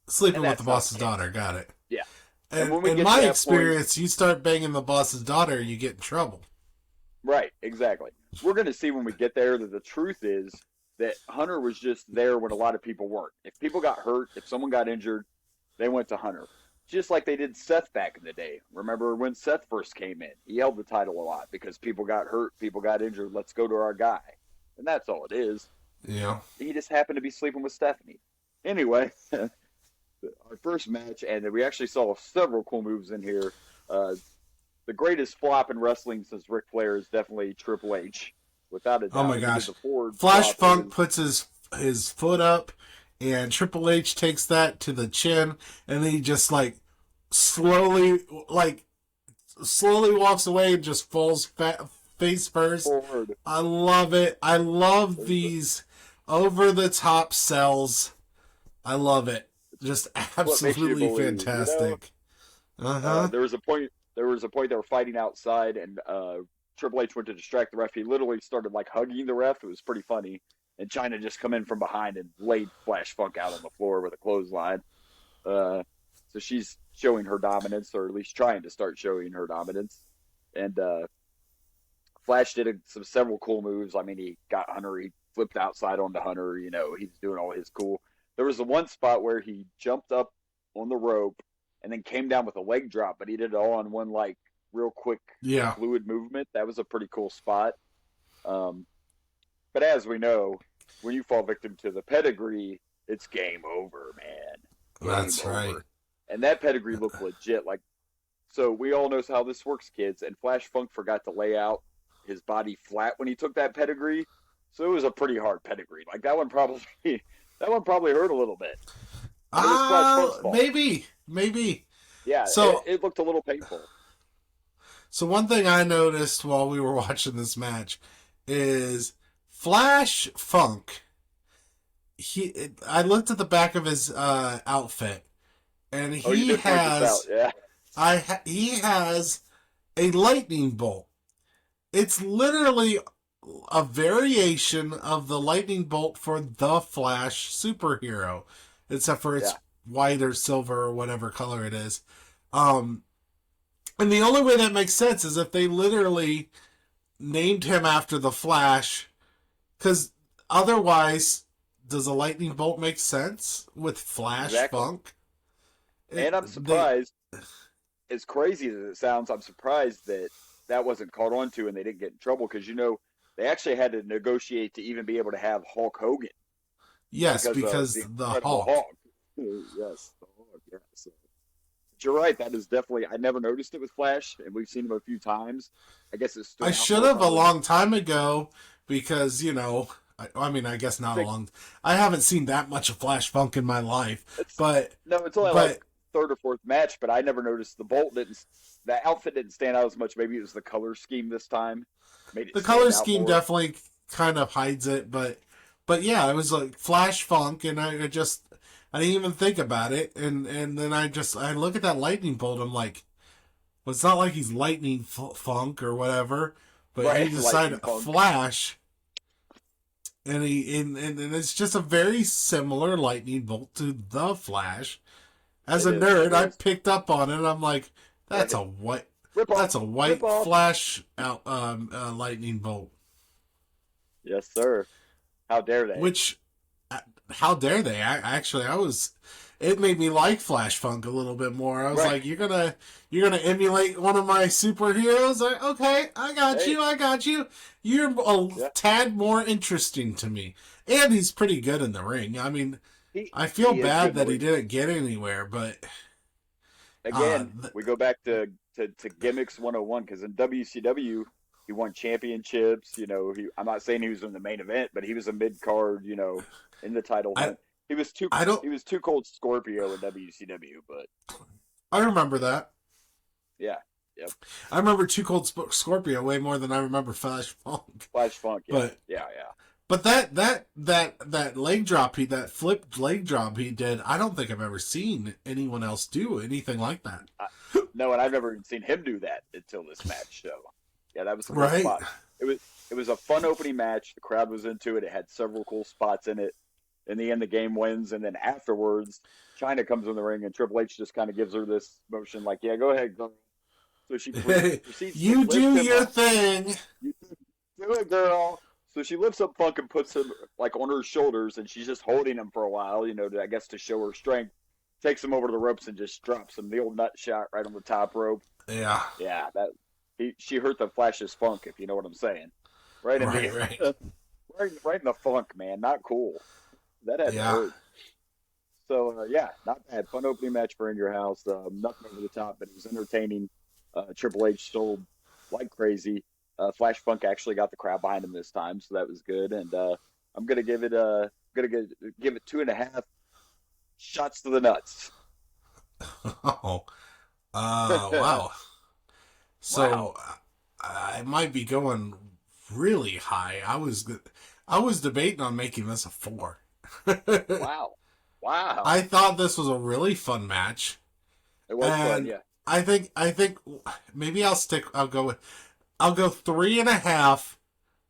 Sleeping with the boss's daughter. Got it. Yeah. And in my experience, you start banging the boss's daughter, you get in trouble. Right, exactly. We're going to see when we get there that the truth is that Hunter was just there when a lot of people weren't. If people got hurt, if someone got injured, they went to Hunter. Just like they did Seth back in the day. Remember when Seth first came in? He held the title a lot because people got hurt, people got injured. Let's go to our guy. And that's all it is. Yeah. He just happened to be sleeping with Stephanie. Anyway, our first match, and we actually saw several cool moves in here. The greatest flop in wrestling since Ric Flair is definitely Triple H. Without a doubt. Oh my gosh. Flash Funk puts his foot up, and Triple H takes that to the chin, and then he just slowly walks away and just falls face first. Forward. I love it. I love these over the top sells. I love it. Just absolutely fantastic. There was a point they were fighting outside, and Triple H went to distract the ref. He literally started hugging the ref. It was pretty funny. And China just come in from behind and laid Flash Funk out on the floor with a clothesline. So she's showing her dominance, or at least trying to start showing her dominance. And Flash did several cool moves. I mean, he got Hunter. He flipped outside onto Hunter. You know, he's doing all his cool. There was the one spot where he jumped up on the rope and then came down with a leg drop, but he did it all in one like real quick, Yeah. fluid movement. That was a pretty cool spot. But as we know, when you fall victim to the pedigree, it's game over, man. That's right. And that pedigree looked legit. Like, so we all know how this works, kids. And Flash Funk forgot to lay out his body flat when he took that pedigree, so it was a pretty hard pedigree. Like that one probably hurt a little bit. Maybe. Yeah. So it looked a little painful. So one thing I noticed while we were watching this match is Flash Funk. I looked at the back of his outfit, and he has he has a lightning bolt. It's literally a variation of the lightning bolt for the Flash superhero, except for it's white or silver or whatever color it is. And the only way that makes sense is if they literally named him after the Flash, because otherwise, does a lightning bolt make sense with Flash Funk? And I'm surprised, as crazy as it sounds, I'm surprised that wasn't caught on to and they didn't get in trouble, because, they actually had to negotiate to even be able to have Hulk Hogan. Yes, because the Hulk. Yes, the Hulk, yeah. So, but you're right, that is definitely, I never noticed it with Flash, and we've seen him a few times. I guess it's I should have a long time ago, because, I guess not a long. I haven't seen that much of Flash Funk in my life, it's only like third or fourth match. But I never noticed the outfit didn't stand out as much. Maybe it was the color scheme this time. The color scheme definitely kind of hides it, but yeah, it was like Flash Funk, and I didn't even think about it, and then I look at that lightning bolt, I'm like, well, it's not like he's lightning funk or whatever, but he decided Flash. And it's just a very similar lightning bolt to the Flash. As a nerd, I picked up on it. I'm like, that's a white Flash lightning bolt. Yes, sir. How dare they? How dare they? It made me like Flash Funk a little bit more. I was like, you're gonna emulate one of my superheroes? Okay, I got you. You're a tad more interesting to me. And he's pretty good in the ring. I mean, I feel bad that he didn't get anywhere, but again, we go back to gimmicks 101, because in WCW he won championships. I'm not saying he was in the main event, but he was a mid card. In the title hunt. He was too cold Scorpio in WCW, but I remember that. Yeah. Yep. I remember Too Cold Scorpio way more than I remember Flash Funk. Yeah. But But that leg drop that flipped leg drop he did, I don't think I've ever seen anyone else do anything like that. No, and I've never even seen him do that until this match. So, yeah, that was a cool spot. It was a fun opening match. The crowd was into it. It had several cool spots in it. In the end, the game wins, and then afterwards, Chyna comes in the ring, and Triple H just kind of gives her this motion, like, "Yeah, go ahead, go." So she proceeds you do your thing. You do it, girl. So she lifts up Funk and puts him like on her shoulders, and she's just holding him for a while, to show her strength. Takes him over to the ropes and just drops him, the old nut shot right on the top rope. Yeah, yeah. She hurt the Flash's Funk, if you know what I'm saying. Right in the funk, man. Not cool. That had to hurt. So not bad. Fun opening match for In Your House. Nothing over the top, but it was entertaining. Triple H sold like crazy. Flash Funk actually got the crowd behind him this time, so that was good. And I'm gonna give it 2.5 shots to the nuts. Oh, wow. So I might be going really high. I was debating on making this a 4. Wow. I thought this was a really fun match. It was fun, yeah. I think maybe I'll go 3.5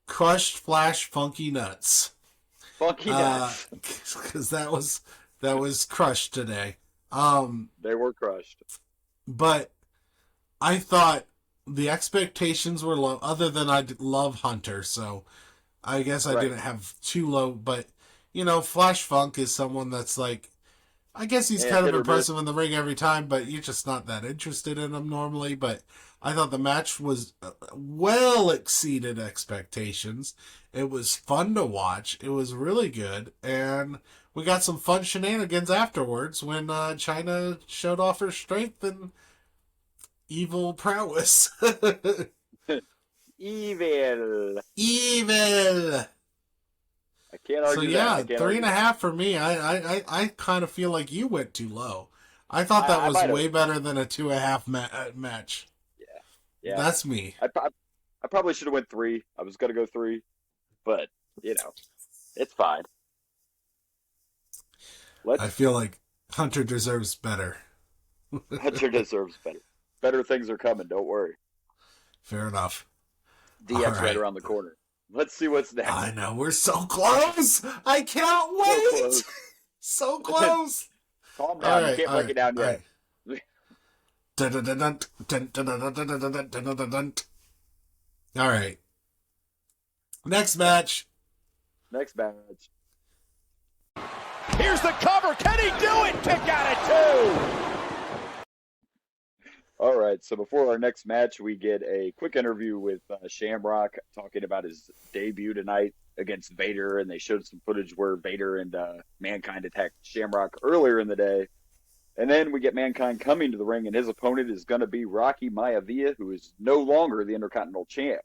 crushed Flash Funky Nuts. Funky Nuts. Because that was crushed today. They were crushed. But I thought the expectations were low, other than I love Hunter, so I guess I didn't have too low, but Flash Funk is someone that's like, I guess he's And kind of hit or miss. impressive in the ring every time, but you're just not that interested in him normally. But I thought the match was well exceeded expectations. It was fun to watch. It was really good. And we got some fun shenanigans afterwards when China showed off her strength and evil prowess. Evil. Evil! I can't So argue that. yeah, I can't 3.5 for me. I kind of feel like you went too low. I thought that I was might way have. better than a 2.5 match. Yeah. That's me. I probably should have went 3. I was going to go 3, but, it's fine. I feel like Hunter deserves better. Hunter deserves better. Better things are coming. Don't worry. Fair enough. DX All right right. around the corner. Let's see what's next. I know, we're so close. I cannot So wait. close. So close. Calm down. You can't break it down yet. All right. Next match. Next match. Here's the cover. Can he do it? Kick out at 2. All right, so before our next match, we get a quick interview with Shamrock talking about his debut tonight against Vader, and they showed some footage where Vader and Mankind attacked Shamrock earlier in the day. And then we get Mankind coming to the ring, and his opponent is going to be Rocky Maivia, who is no longer the Intercontinental Champ.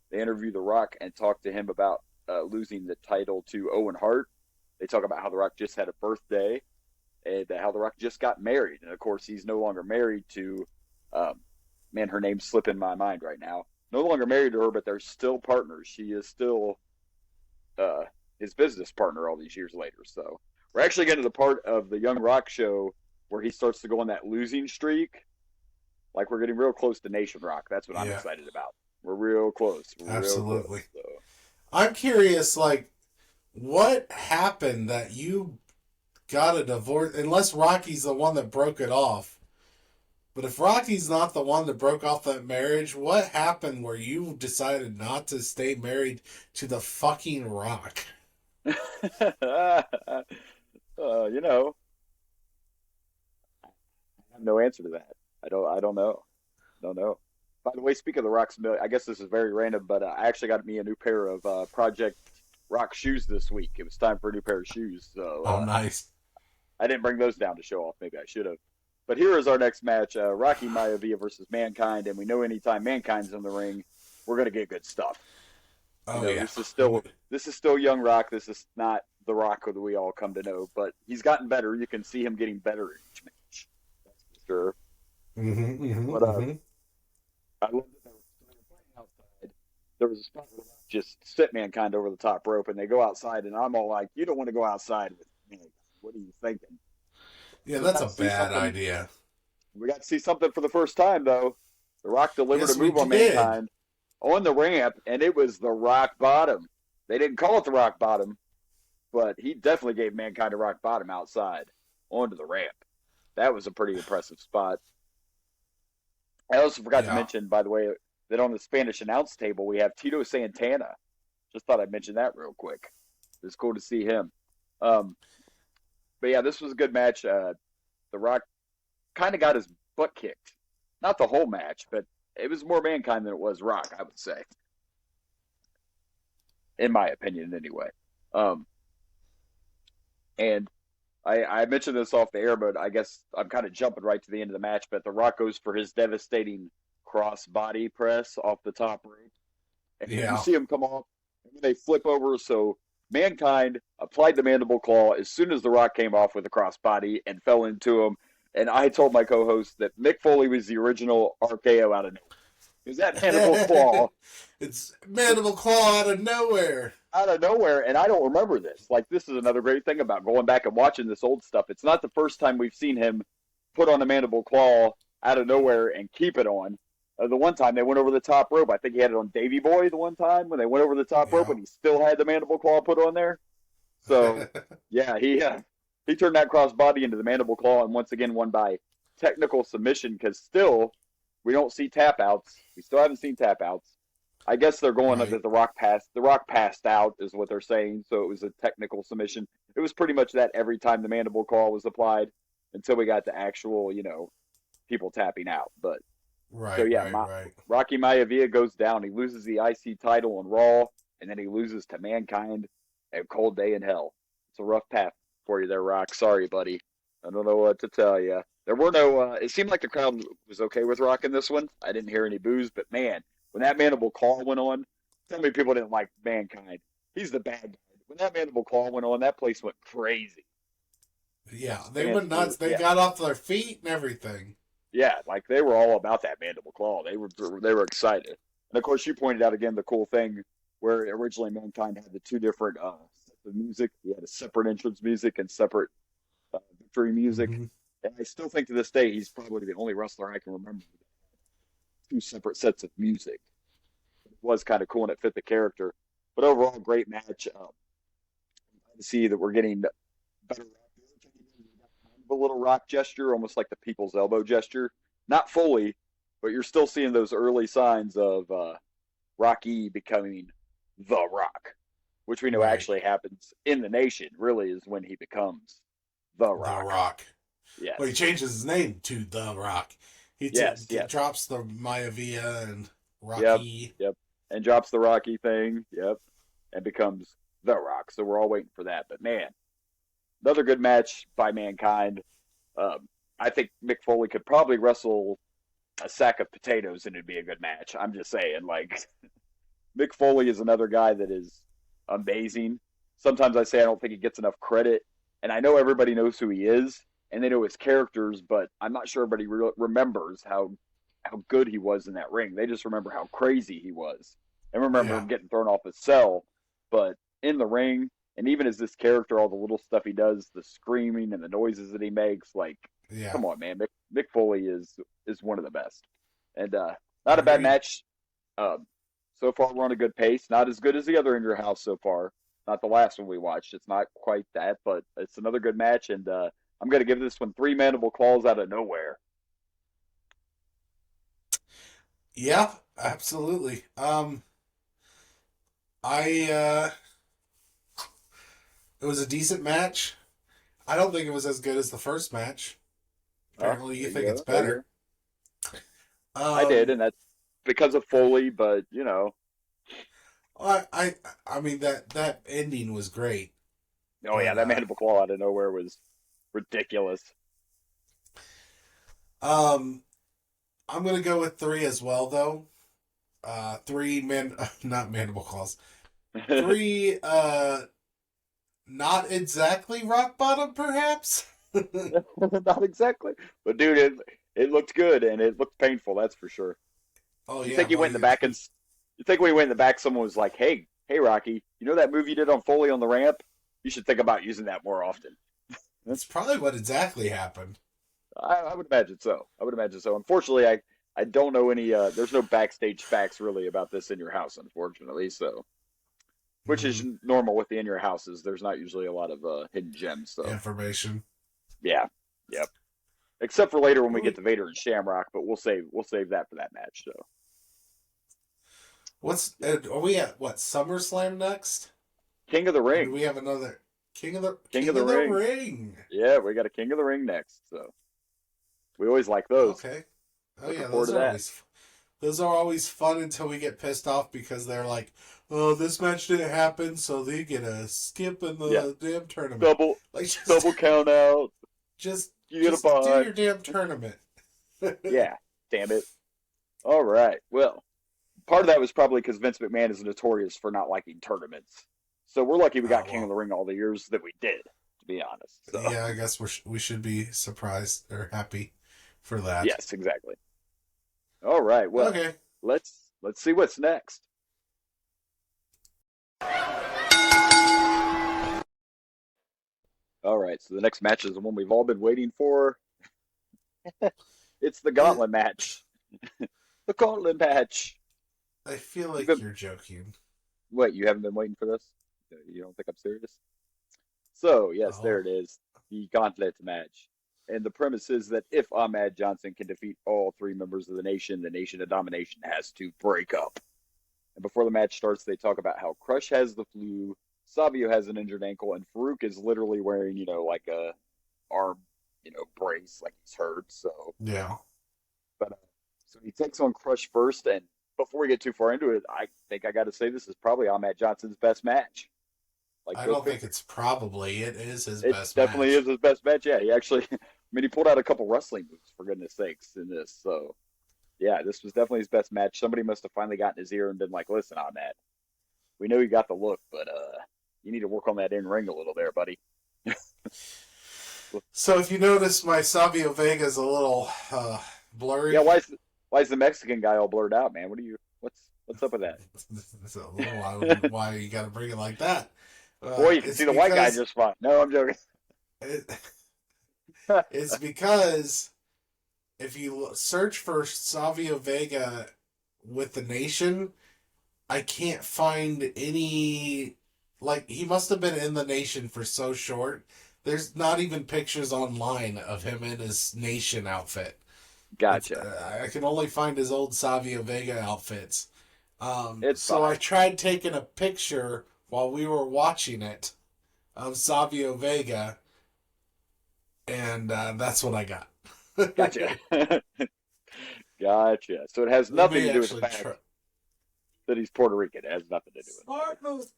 They interview The Rock and talk to him about losing the title to Owen Hart. They talk about how The Rock just had a birthday and how The Rock just got married. And, of course, he's no longer married to man, her name's slipping my mind right now. No longer married to her, but they're still partners. She is still his business partner all these years later. So we're actually getting to the part of the Young Rock show where he starts to go on that losing streak. Like we're getting real close to Nation Rock. That's what I'm excited about. We're real close. Absolutely. Real close, so. I'm curious, like, what happened that you got a divorce? Unless Rocky's the one that broke it off. But if Rocky's not the one that broke off that marriage, what happened where you decided not to stay married to the fucking Rock? I have no answer to that. I don't know. Don't know. By the way, speaking of the Rock's, I guess this is very random, but I actually got me a new pair of Project Rock shoes this week. It was time for a new pair of shoes. So, nice. I didn't bring those down to show off. Maybe I should have. But here is our next match, Rocky Maivia versus Mankind, and we know anytime Mankind's in the ring, we're going to get good stuff. This is still Young Rock. This is not the Rock that we all come to know, but he's gotten better. You can see him getting better in each match. That's for sure. But I love that they were playing outside. There was a spot where just set Mankind over the top rope, and they go outside, and I'm all like, you don't want to go outside with Mankind. What are you thinking? Yeah, that's a bad idea. We got to see something for the first time, though. The Rock delivered a move on Mankind on the ramp, and it was the Rock Bottom. They didn't call it the Rock Bottom, but he definitely gave Mankind a Rock Bottom outside onto the ramp. That was a pretty impressive spot. I also forgot to mention, by the way, that on the Spanish announce table, we have Tito Santana. Just thought I'd mention that real quick. It was cool to see him. But yeah, this was a good match. The Rock kind of got his butt kicked. Not the whole match, but it was more Mankind than it was Rock, I would say. In my opinion, anyway. And I mentioned this off the air, but I guess I'm kind of jumping right to the end of the match. But The Rock goes for his devastating cross-body press off the top rope. And you see him come off, and then they flip over, so Mankind applied the mandible claw as soon as The Rock came off with the crossbody and fell into him. And I told my co-host that Mick Foley was the original RKO out of nowhere. Because that mandible claw... It's mandible claw out of nowhere. Out of nowhere, and I don't remember this. Like, this is another great thing about going back and watching this old stuff. It's not the first time we've seen him put on a mandible claw out of nowhere and keep it on. The one time they went over the top rope, I think he had it on Davey Boy the one time when they went over the top rope and he still had the mandible claw put on there. So, yeah, he turned that crossbody into the mandible claw and once again won by technical submission because still we don't see tap outs. We still haven't seen tap outs. I guess they're going Right. that the Rock passed out is what they're saying, so it was a technical submission. It was pretty much that every time the mandible claw was applied until we got the actual, people tapping out. But so Right, yeah, right, right. Rocky Maivia goes down. He loses the IC title on Raw, and then he loses to Mankind at Cold Day in Hell. It's a rough path for you there, Rock. Sorry, buddy. I don't know what to tell you. There were no. It seemed like the crowd was okay with Rock in this one. I didn't hear any boos, but man, when that mandible claw went on, so many people didn't like Mankind. He's the bad guy. When that mandible claw went on, that place went crazy. Yeah, they went nuts. They got off their feet and everything. Yeah, like they were all about that mandible claw. They were excited. And of course, you pointed out again the cool thing where originally Mankind had the two different sets of music. He had a separate entrance music and separate victory music. Mm-hmm. And I still think to this day he's probably the only wrestler I can remember with two separate sets of music. It was kind of cool and it fit the character. But overall, great match. To see that we're getting better. A little Rock gesture, almost like the people's elbow gesture. Not fully, but you're still seeing those early signs of Rocky becoming The Rock, which we know actually happens in the nation, really is when he becomes The Rock. The Rock. Yes. Well, he changes his name to The Rock. He drops the Maivia and Rocky. Yep. And drops the Rocky thing. Yep. And becomes The Rock. So we're all waiting for that. But man, another good match by Mankind. I think Mick Foley could probably wrestle a sack of potatoes and it'd be a good match. I'm just saying, like, Mick Foley is another guy that is amazing. Sometimes I say I don't think he gets enough credit, and I know everybody knows who he is, and they know his characters, but I'm not sure everybody remembers how good he was in that ring. They just remember how crazy he was, and remember him getting thrown off his cell. But in the ring, and even as this character, all the little stuff he does, the screaming and the noises that he makes, like, come on, man. Mick Foley is one of the best. And not a bad match. So far, we're on a good pace. Not as good as the other In Your House so far. Not the last one we watched. It's not quite that, but it's another good match. And I'm going to give this one 3 mandible claws out of nowhere. Yeah, absolutely. It was a decent match. I don't think it was as good as the first match. Apparently, you think it's better. I did, and that's because of Foley, but I mean that ending was great. Oh yeah, that mandible claw out of nowhere was ridiculous. I'm gonna go with 3 as well, though. 3 not mandible claws. 3 not exactly rock bottom, perhaps. Not exactly, but dude, it looked good and it looked painful. That's for sure. Oh yeah. You think he went in the back and you think when he went in the back, someone was like, "Hey, Rocky, you know that move you did on Foley on the ramp? You should think about using that more often." That's probably what exactly happened. I would imagine so. Unfortunately, I don't know any. There's no backstage facts really about this In Your House, unfortunately. So, which is normal with the In Your Houses. There's not usually a lot of hidden gems. So information. Yeah. Yep. Except for later when we get to Vader and Shamrock, but we'll save that for that match. So. Are we at what, SummerSlam next? King of the Ring. We have another King of the Ring. Yeah, we got a King of the Ring next. So we always like those. Okay. Oh yeah, those are always fun until we get pissed off because they're like, "Oh, this match didn't happen, so they get a skip in the damn tournament." Double count out. Just do your damn tournament. Yeah, damn it. All right. Well, part of that was probably because Vince McMahon is notorious for not liking tournaments. So we're lucky we got King of the Ring all the years that we did, to be honest. So. Yeah, I guess we should be surprised or happy for that. Yes, exactly. All right. Well, let's see what's next. All right. So the next match is the one we've all been waiting for. It's the Gauntlet match. The Gauntlet match. I feel like you're joking. What, you haven't been waiting for this? You don't think I'm serious? So, yes, there it is. The Gauntlet match. And the premise is that if Ahmad Johnson can defeat all 3 members of the Nation of Domination has to break up. And before the match starts, they talk about how Crush has the flu, Savio has an injured ankle, and Farouk is literally wearing, like a arm, brace, like he's hurt. So, Yeah. but so he takes on Crush first, and before we get too far into it, I think I got to say this is probably Ahmed Johnson's best match. Like, I don't think it's probably. It is his best match. It definitely is his best match. Yeah, he actually, he pulled out a couple wrestling moves, for goodness sakes, in this. So, yeah, this was definitely his best match. Somebody must have finally gotten his ear and been like, listen, Ahmed, we know you got the look, but you need to work on that in-ring a little there, buddy. So if you notice, my Savio Vega is a little blurry. Yeah, why is the Mexican guy all blurred out, man? What's up with that? It's a little why you got to bring it like that. Boy, you can see the white guy just fine. No, I'm joking. It's because if you search for Savio Vega with the Nation, I can't find any. Like, he must have been in the Nation for so short. There's not even pictures online of him in his Nation outfit. Gotcha. I can only find his old Savio Vega outfits. So I tried taking a picture while we were watching it of Savio Vega, and that's what I got. Gotcha. Gotcha. So it has nothing to do with the fact that he's Puerto Rican. It has nothing to do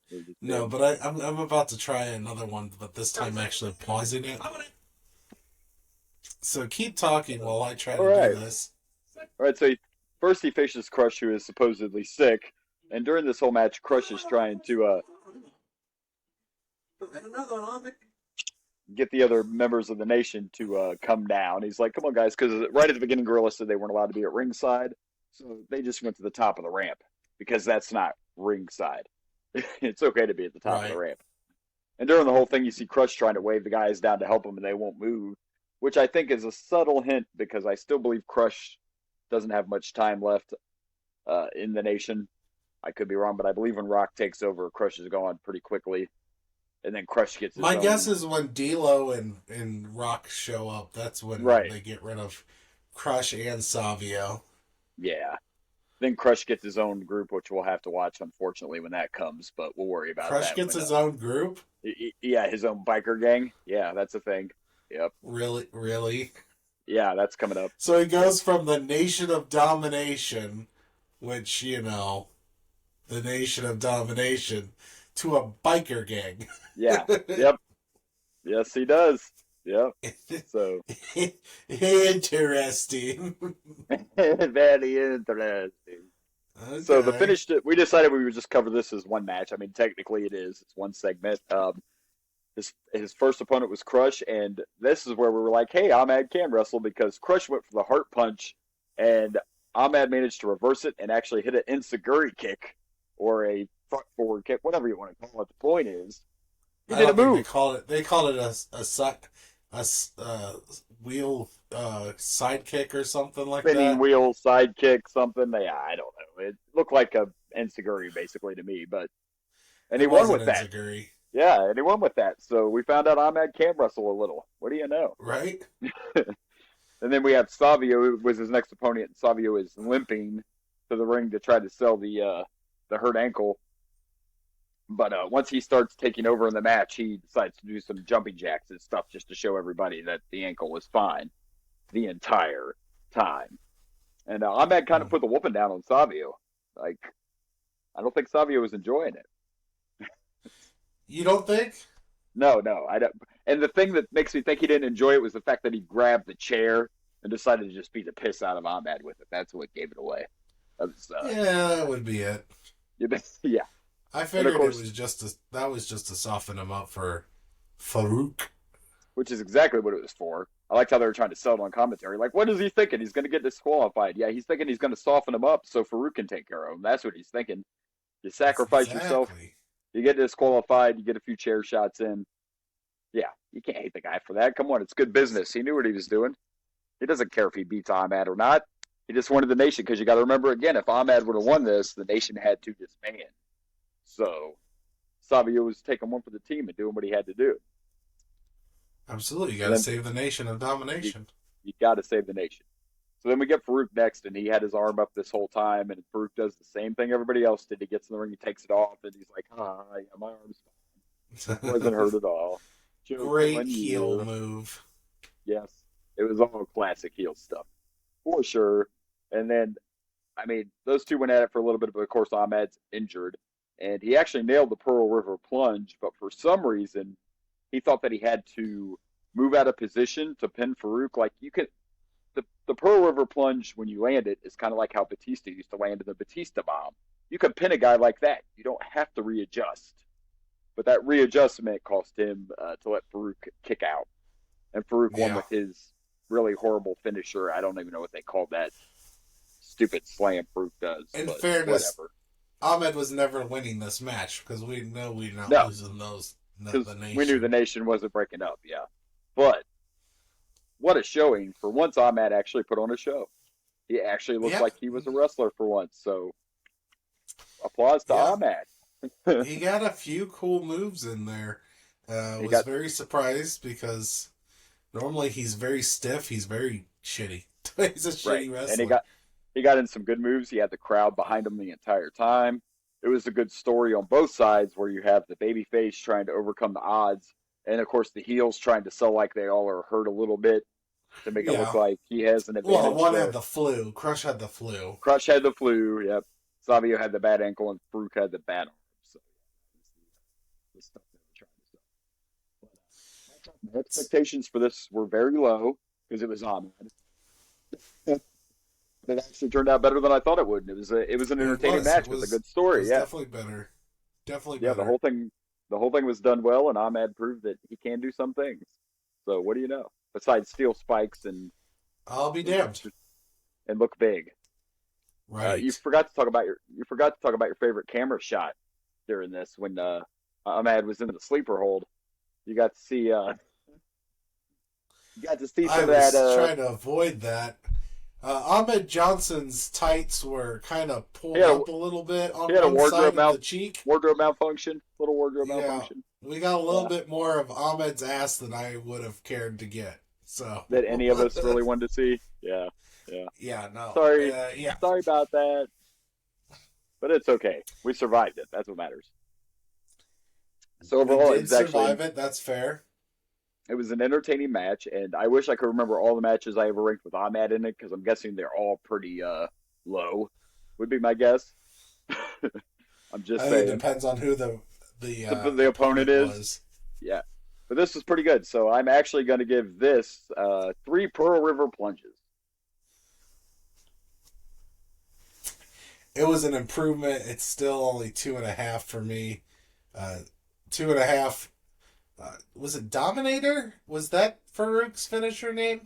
with it. No, but I'm about to try another one, but this time actually pausing it. So keep talking while I try to do this. All right, so first he faces Crush, who is supposedly sick, and during this whole match, Crush is trying to get the other members of the Nation to come down. He's like, come on, guys, because right at the beginning, Gorilla said they weren't allowed to be at ringside, so they just went to the top of the ramp, because that's not ringside. It's okay to be at the top of the ramp. And during the whole thing, you see Crush trying to wave the guys down to help them, and they won't move, which I think is a subtle hint, because I still believe Crush doesn't have much time left in the Nation. I could be wrong, but I believe when Rock takes over, Crush is gone pretty quickly. And then Crush gets his My own. guess is when D'Lo and Rock show up, that's when they get rid of Crush and Savio. Yeah. Then Crush gets his own group, which we'll have to watch, unfortunately, when that comes, but we'll worry about that. Crush gets his own group? Yeah, his own biker gang. Yeah, that's a thing. Yep. Really? Yeah, that's coming up. So he goes from the Nation of Domination, which, the Nation of Domination, to a biker gang. Yeah. Yep. Yes, he does. Yep. So interesting. Very interesting. Okay. So the finish, we decided we would just cover this as one match. I mean, technically it is. It's one segment. His first opponent was Crush, and this is where we were like, hey, Ahmed can wrestle, because Crush went for the heart punch, and Ahmed managed to reverse it and actually hit an enziguri kick, or a front forward kick, whatever you want to call it. The point is, he did a move. They called it a wheel side kick or something like that. Spinning wheel side kick, something. Yeah, I don't know. It looked like a enziguri basically to me, and he won with that. Enziguri. Yeah, and he won with that. So we found out Ahmed can wrestle a little. What do you know? Right. And then we have Savio, who was his next opponent. Savio is limping to the ring to try to sell the hurt ankle. But once he starts taking over in the match, he decides to do some jumping jacks and stuff just to show everybody that the ankle was fine the entire time. And Ahmed kind of put the whooping down on Savio. Like, I don't think Savio was enjoying it. You don't think? No, I don't. And the thing that makes me think he didn't enjoy it was the fact that he grabbed the chair and decided to just beat the piss out of Ahmed with it. That's what gave it away. Yeah, that would be it. Yeah. I figured it was just to soften him up for Farouk. Which is exactly what it was for. I liked how they were trying to sell it on commentary. Like, what is he thinking? He's going to get disqualified. Yeah, he's thinking he's going to soften him up so Farouk can take care of him. That's what he's thinking. You sacrifice yourself. You get disqualified. You get a few chair shots in. Yeah, you can't hate the guy for that. Come on, it's good business. He knew what he was doing. He doesn't care if he beats Ahmed or not. He just wanted the Nation, because you got to remember, again, if Ahmed would have won this, the Nation had to disband. So Savio was taking one for the team and doing what he had to do. Absolutely. You got to save the Nation of Domination. You got to save the Nation. So then we get Farouk next, and he had his arm up this whole time, and Farouk does the same thing everybody else did. He gets in the ring, he takes it off, and he's like, yeah, my arm's fine. Wasn't hurt at all. Great heel move. Yes. It was all classic heel stuff. For sure. And then, I mean, those two went at it for a little bit, but of course Ahmed's injured. And he actually nailed the Pearl River plunge, but for some reason, he thought that he had to move out of position to pin Farouk. Like, you could... The Pearl River plunge, when you land it, is kind of like how Batista used to land in the Batista bomb. You can pin a guy like that. You don't have to readjust. But that readjustment cost him to let Farouk kick out. And Farouk won with his really horrible finisher. I don't even know what they called that stupid slam Farouk does. In fairness, whatever. Ahmed was never winning this match because we know we're not losing those. The nation. We knew the nation wasn't breaking up, yeah. But what a showing. For once, Ahmed actually put on a show. He actually looked like he was a wrestler for once. So, applause to Ahmed. He got a few cool moves in there. Was very surprised because normally he's very stiff. He's very shitty. He's a shitty wrestler. And he got in some good moves. He had the crowd behind him the entire time. It was a good story on both sides where you have the babyface trying to overcome the odds. And, of course, the heels trying to sell like they all are hurt a little bit to make it look like he has an advantage. Well, one had the flu. Crush had the flu. Crush had the flu, yep. Savio had the bad ankle, and Farouk had the bad arm. So, the stuff they were trying to sell. But, my expectations for this were very low because it was Ahmed. It actually turned out better than I thought it would. It was an entertaining match with a good story. It was definitely better. Definitely better. The whole thing was done well, and Ahmed proved that he can do some things. So what do you know? Besides steel spikes and I'll be damned. And look big. Right. You forgot to talk about your favorite camera shot during this when Ahmed was in the sleeper hold. You got to see some of that. I was trying to avoid that. Ahmed Johnson's tights were kind of pulled up a little bit on one side of the cheek. Wardrobe malfunction. Little wardrobe malfunction. We got a little bit more of Ahmed's ass than I would have cared to get. So that any of us really wanted to see. Yeah. Yeah, no. Sorry. Sorry about that. But it's okay. We survived it. That's what matters. So overall, we did survive it. That's fair. It was an entertaining match, and I wish I could remember all the matches I ever ranked with Ahmed in it, because I'm guessing they're all pretty low, would be my guess. I'm just saying. It depends on who the opponent is. Yeah. But this was pretty good, so I'm actually going to give this 3 Pearl River plunges. It was an improvement. It's still only 2.5 for me. 2.5. Was it Dominator? Was that Farouk's finisher name?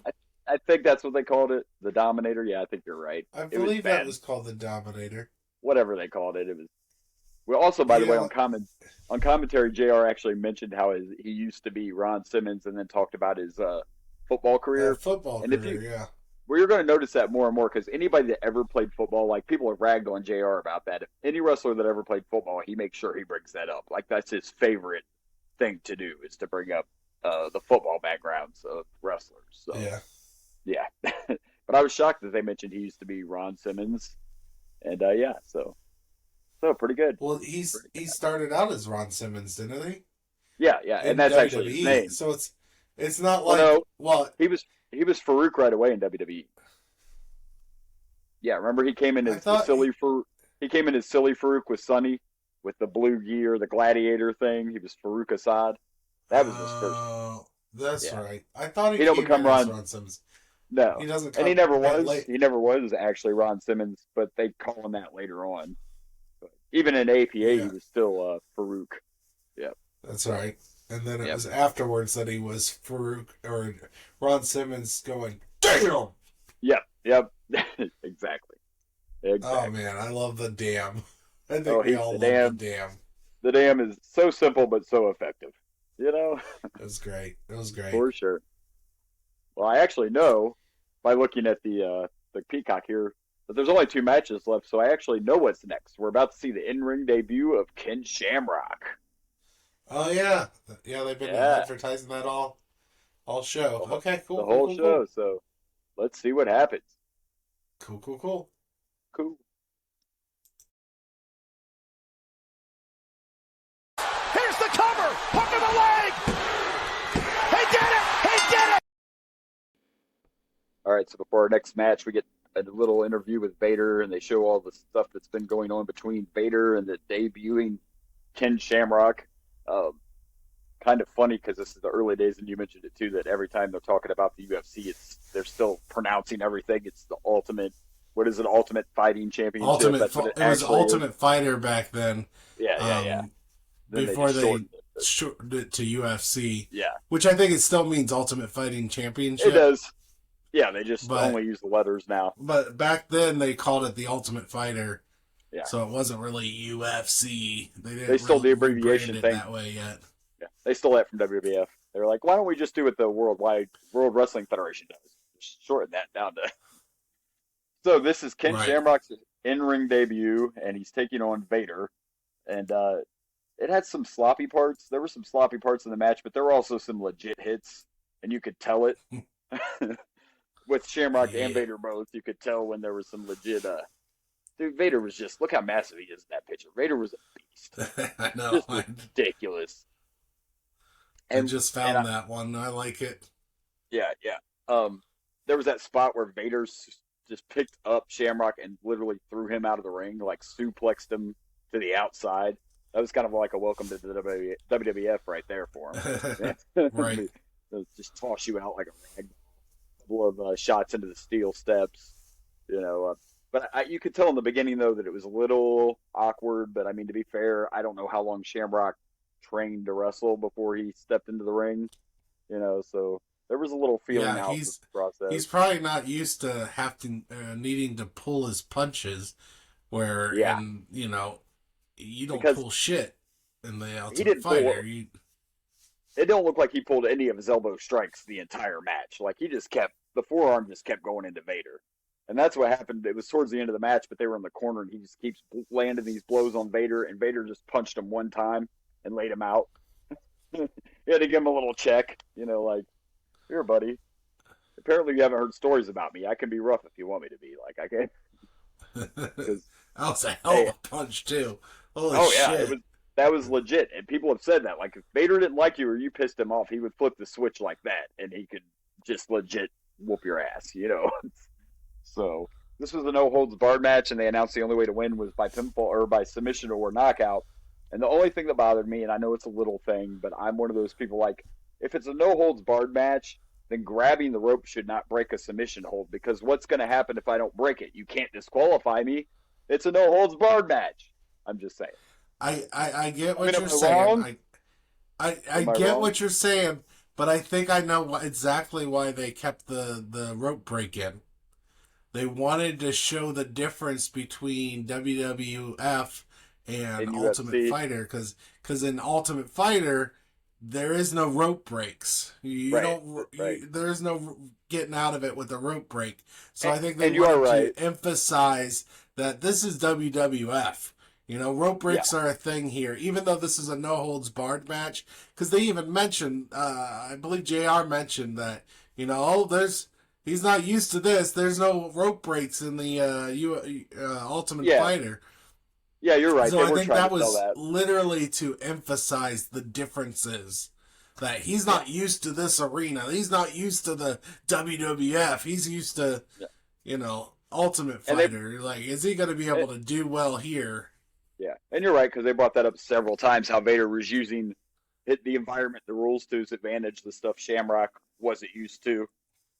I think that's what they called it. The Dominator. Yeah, I think you're right. I believe that was called the Dominator. Whatever they called it. It was. Well, also, by the way, on commentary, JR actually mentioned how he used to be Ron Simmons and then talked about his football career. Yeah. Well, you're going to notice that more and more because anybody that ever played football, like people have ragged on JR about that. If any wrestler that ever played football, he makes sure he brings that up. Like that's his favorite thing to do is to bring up the football backgrounds of wrestlers. So, yeah. But I was shocked that they mentioned he used to be Ron Simmons, and so pretty good. Well, he started out as Ron Simmons, didn't he? Yeah, and that's WWE. Actually his name. So it's not like he was Farouk right away in WWE. Yeah, remember he came in as silly Farouk with Sonny. With the blue gear, the gladiator thing, he was Farouk Assad. That was his first. That's right. I thought he don't become Ron Simmons. No, he doesn't. And he never was. Late. He never was actually Ron Simmons, but they call him that later on. But even in APA, he was still Farouk. Yep. That's right. And then it was afterwards that he was Farouk or Ron Simmons going, damn. Yep. Exactly. Oh man, I love the damn. I think we all love the damn. The damn is so simple but so effective. You know? It was great. For sure. Well, I actually know by looking at the Peacock here that there's only 2 matches left, so I actually know what's next. We're about to see the in-ring debut of Ken Shamrock. Oh yeah. Yeah, they've been advertising that all show. Okay, cool. The whole show, so let's see what happens. Cool. Cool. Here's the cover. Hook of the leg. He did it. He did it. All right, so before our next match, we get a little interview with Vader, and they show all the stuff that's been going on between Vader and the debuting Ken Shamrock. Kind of funny because this is the early days, and you mentioned it too, that every time they're talking about the UFC, they're still pronouncing everything. It's the ultimate. What is it? Ultimate Fighting Championship. It was Ultimate Fighter back then. Yeah. Before they shortened it to UFC. Yeah. Which I think it still means Ultimate Fighting Championship. It does. Yeah, they just only use the letters now. But back then they called it the Ultimate Fighter. Yeah. So it wasn't really UFC. They stole the abbreviation thing that way yet. Yeah, they stole that from WWF. They were like, why don't we just do what the World Wrestling Federation does? Just shorten that down to. So this is Ken Shamrock's in-ring debut, and he's taking on Vader. And it had some sloppy parts. There were some sloppy parts in the match, but there were also some legit hits, and you could tell it. With Shamrock and Vader both, you could tell when there was some legit. Dude, Vader was just, look how massive he is in that picture. Vader was a beast. I know. Just ridiculous. I just found that one. I like it. Yeah. There was that spot where Vader just picked up Shamrock and literally threw him out of the ring, like suplexed him to the outside. That was kind of like a welcome to the WWF right there for him. Right. Just toss you out like a rag. A couple of shots into the steel steps, But you could tell in the beginning, though, that it was a little awkward. But, I mean, to be fair, I don't know how long Shamrock trained to wrestle before he stepped into the ring, so there was a little feeling out the process. He's probably not used to needing to pull his punches where, you don't pull shit in the Ultimate Fighter. It don't look like he pulled any of his elbow strikes the entire match. Like, the forearm just kept going into Vader. And that's what happened. It was towards the end of the match, but they were in the corner, and he just keeps landing these blows on Vader, and Vader just punched him one time and laid him out. He had to give him a little check, like, here, buddy. Apparently you haven't heard stories about me. I can be rough if you want me to be. Like, I can. That was a hell of a punch, too. Holy shit. That was legit. And people have said that. Like, if Vader didn't like you or you pissed him off, he would flip the switch like that, and he could just legit whoop your ass, So this was a no-holds-barred match, and they announced the only way to win was by pinfall or by submission or knockout. And the only thing that bothered me, and I know it's a little thing, but I'm one of those people like, if it's a no-holds-barred match, then grabbing the rope should not break a submission hold, because what's going to happen if I don't break it? You can't disqualify me. It's a no-holds-barred match. I'm just saying. I get what you're saying. I get what you're saying, but I think I know exactly why they kept the rope break in. They wanted to show the difference between WWF and Ultimate Fighter, because in Ultimate Fighter there is no rope breaks. There is no getting out of it with a rope break. So I think they wanted to emphasize that this is WWF. Rope breaks are a thing here, even though this is a no-holds-barred match. Because they even mentioned, I believe JR mentioned that, he's not used to this. There's no rope breaks in the Ultimate Fighter. Yeah, you're right. So I think that was literally to emphasize the differences. That he's not used to this arena. He's not used to the WWF. He's used to, Ultimate Fighter. Is he going to be able to do well here? Yeah, and you're right, because they brought that up several times, how Vader was using the environment, the rules to his advantage, the stuff Shamrock wasn't used to.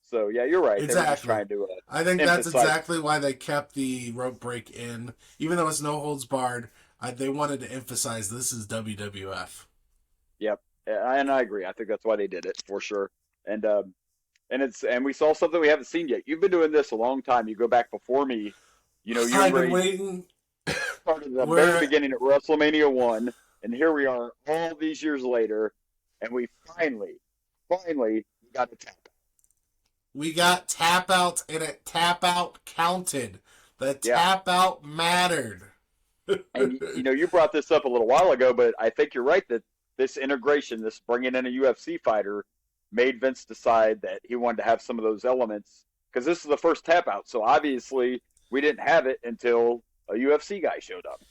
So, yeah, you're right. Exactly. They were just trying to I think that's exactly why they kept the rope break in. Even though it's no holds barred, they wanted to emphasize this is WWF. Yep, and I agree. I think that's why they did it, for sure. And we saw something we haven't seen yet. You've been doing this a long time. You go back before me. I've been waiting. Started at the very beginning at WrestleMania 1, and here we are all these years later, and we finally got to tap out. We got tap out, and a tap out counted. The tap out mattered. And you brought this up a little while ago, but I think you're right that this integration, this bringing in a UFC fighter, made Vince decide that he wanted to have some of those elements because this is the first tap out. So obviously we didn't have it until a UFC guy showed up.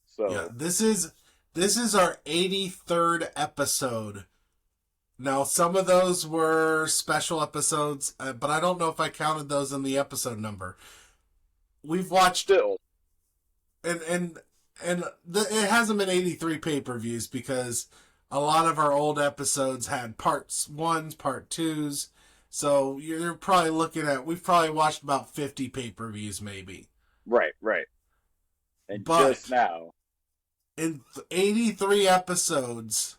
So yeah, this is our 83rd episode. Now, some of those were special episodes, but I don't know if I counted those in the episode number. We've watched still, and it hasn't been 83 pay-per-views because a lot of our old episodes had parts 1s, part 2s. So you're probably looking at, we've probably watched about 50 pay-per-views maybe. Right. And but just now, in 83 episodes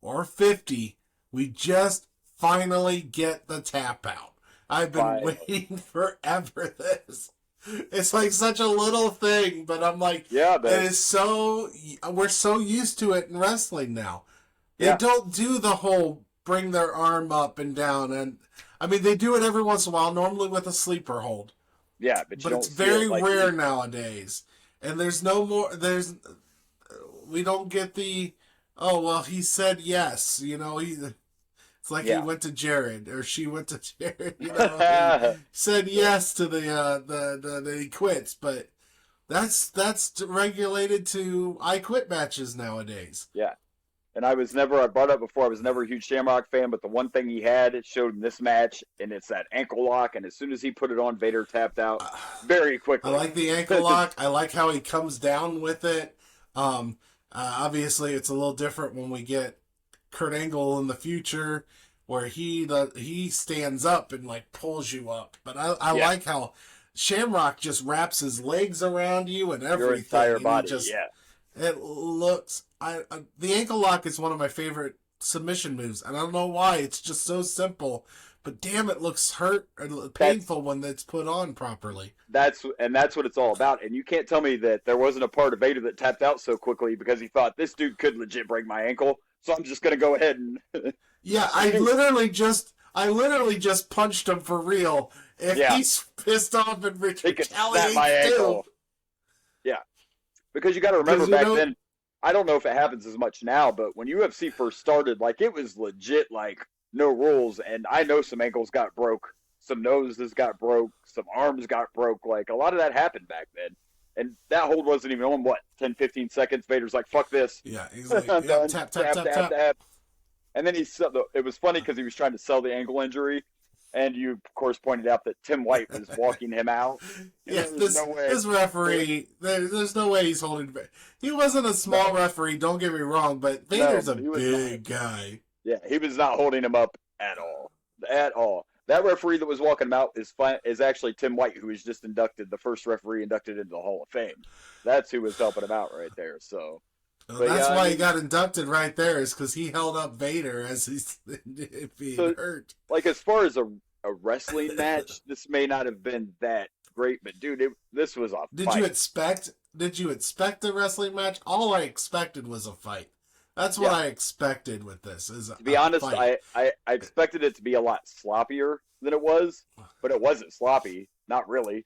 or 50, we just finally get the tap out. I've been waiting forever this. It's like such a little thing, but I'm like, yeah, it is so, we're so used to it in wrestling now. They Yeah. don't do the whole bring their arm up and down, and I mean, they do it every once in a while, normally with a sleeper hold. Yeah, but it's very rare nowadays. And there's no more, we don't get the, oh, well, he said yes, you know, it's like he went to Jared, or she went to Jared, you know, he said yes to the he quits, but that's regulated to I quit matches nowadays. Yeah. And I brought up before, I was never a huge Shamrock fan, but the one thing he had, it showed in this match, and it's that ankle lock, and as soon as he put it on, Vader tapped out very quickly. I like the ankle lock. I like how he comes down with it. Obviously, it's a little different when we get Kurt Angle in the future, where he stands up and like pulls you up. But I like how Shamrock just wraps his legs around you and everything. Your entire and body, It looks. The ankle lock is one of my favorite submission moves, and I don't know why. It's just so simple, but damn, it looks hurt and painful when it's put on properly. That's what it's all about. And you can't tell me that there wasn't a part of Vader that tapped out so quickly because he thought this dude could legit break my ankle, so I'm just gonna go ahead and. Yeah, I literally just punched him for real. If he's pissed off and retaliates, snap my ankle. Yeah, because you got to remember back then. I don't know if it happens as much now, but when UFC first started, like it was legit, like no rules. And I know some ankles got broke, some noses got broke, some arms got broke. Like a lot of that happened back then. And that hold wasn't even on, 10, 15 seconds. Vader's like, fuck this. Yeah, he's like, tap. And then it was funny because he was trying to sell the ankle injury. And you, of course, pointed out that Tim White was walking him out. Yes, this referee, there's no way he's holding. He wasn't a small referee, don't get me wrong, but Vader's a big guy. Yeah, he was not holding him up at all. At all. That referee that was walking him out is actually Tim White, who was just inducted, the first referee inducted into the Hall of Fame. That's who was helping him out right there. So. That's why he got inducted right there, is because he held up Vader as he's being hurt. Like, as far as a wrestling match, this may not have been that great, but dude, this was a fight. Did you expect a wrestling match? All I expected was a fight. That's what I expected with this. To be honest, I expected it to be a lot sloppier than it was, but it wasn't sloppy. Not really.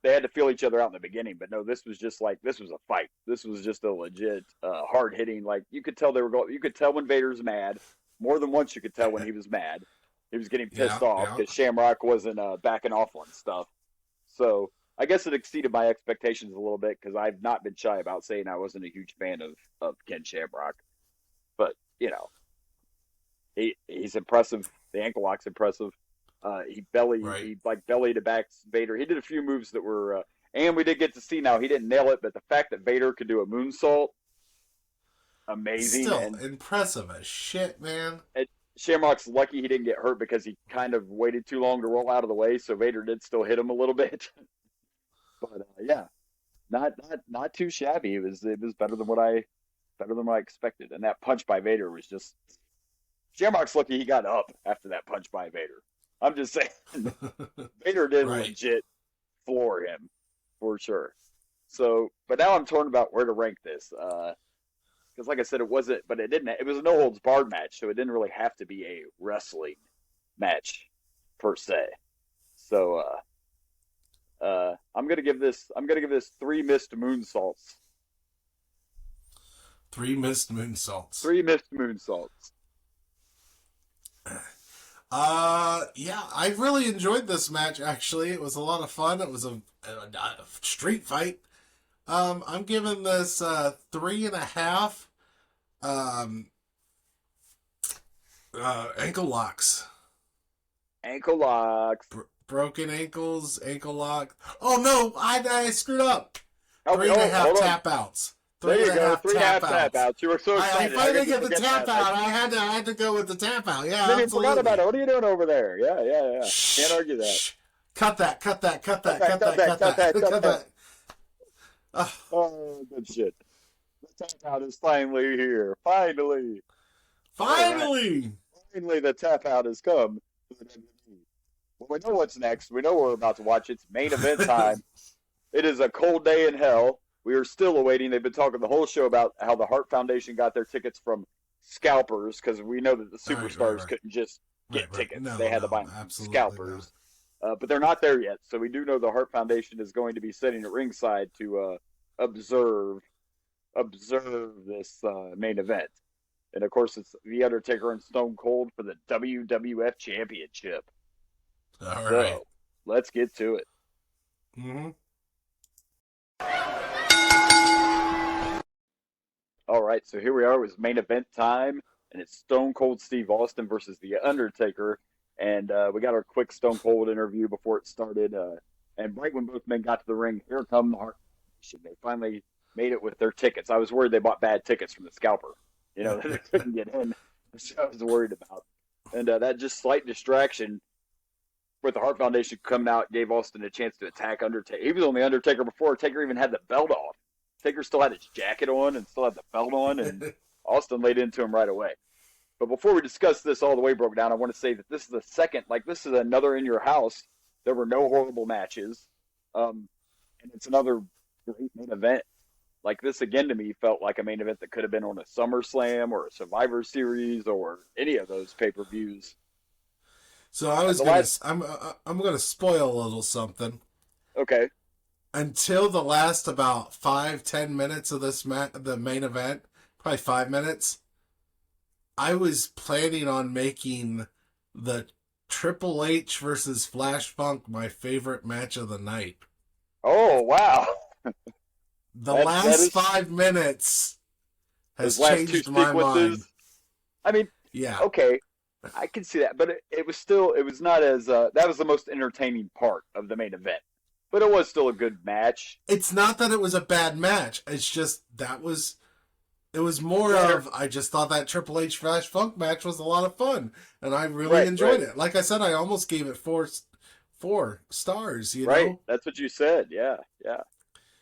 They had to feel each other out in the beginning, but no, this was a fight. This was just a legit hard hitting. Like you could tell you could tell when Vader's mad. More than once, you could tell when he was mad. He was getting pissed off because Shamrock wasn't backing off on stuff. So I guess it exceeded my expectations a little bit because I've not been shy about saying I wasn't a huge fan of Ken Shamrock. But you know, he's impressive. The ankle lock's impressive. He belly to back Vader. He did a few moves that were, and we did get to see now. He didn't nail it, but the fact that Vader could do a moonsault, amazing. Still and impressive as shit, man. Shamrock's lucky he didn't get hurt because he kind of waited too long to roll out of the way, so Vader did still hit him a little bit. But yeah, not too shabby. It was better than what I expected, and that punch by Vader was just. Shamrock's lucky he got up after that punch by Vader. I'm just saying, Vader did legit floor him for sure. So, but now I'm torn about where to rank this. Because like I said, it was a no holds barred match, so it didn't really have to be a wrestling match per se. So, I'm gonna give this 3 missed moonsaults. 3 missed moonsaults. 3 missed moonsaults. Yeah, I really enjoyed this match, actually. It was a lot of fun. It was a street fight. I'm giving this 3.5 um, ankle locks. Ankle locks. Broken ankles, ankle lock. Oh, no, I screwed up. Oh, 3.5 tap outs. There you go. 3.5 tap tap outs. You were so I excited. finally get the tap out. I had to go with the tap out. Yeah, Then you absolutely. forgot about it. What are you doing over there? Yeah. Shh, Can't argue that. shh. Cut that. Cut that. Oh, good shit. The tap out is finally here. Finally, the tap out has come to the WWE. Well, we know what's next. We know what we're about to watch. It's main event time. It is a cold day in hell. We are still awaiting. They've been talking the whole show about how the Hart Foundation got their tickets from scalpers, because we know that the superstars couldn't just get tickets. No, they had to buy scalpers. But they're not there yet. So we do know the Hart Foundation is going to be sitting at ringside to observe this main event. And, of course, it's The Undertaker and Stone Cold for the WWF Championship. All right. So, let's get to it. Mm-hmm. All right, so here we are. It was main event time, and it's Stone Cold Steve Austin versus The Undertaker. And we got our quick Stone Cold interview before it started. And right when both men got to the ring, here come the Hart Foundation. They finally made it with their tickets. I was worried they bought bad tickets from the scalper. You know, they couldn't get in. That's what I was worried about. And that just slight distraction with the Hart Foundation coming out gave Austin a chance to attack Undertaker. He was on the Undertaker before Taker even had the belt off. Taker still had his jacket on and still had the belt on, and Austin laid into him right away. But before we discuss this all the way broke down, I want to say that this is the second, this is another In Your House. There were no horrible matches. And it's another great main event. Like, this, again, to me, felt like a main event that could have been on a SummerSlam or a Survivor Series or any of those pay-per-views. So I'm gonna spoil a little something. Okay. Until the last about 5-10 minutes of this the main event, probably 5 minutes, I was planning on making the Triple H versus Flash Funk my favorite match of the night. Oh, wow. The last 5 minutes has changed my mind. I mean, yeah. Okay, I can see that, but it was not as, that was the most entertaining part of the main event. But it was still a good match. It's not that it was a bad match. It's just it was more of, I just thought that Triple H Flash Funk match was a lot of fun. And I really enjoyed it. Like I said, I almost gave it 4 stars, you know? That's what you said. Yeah.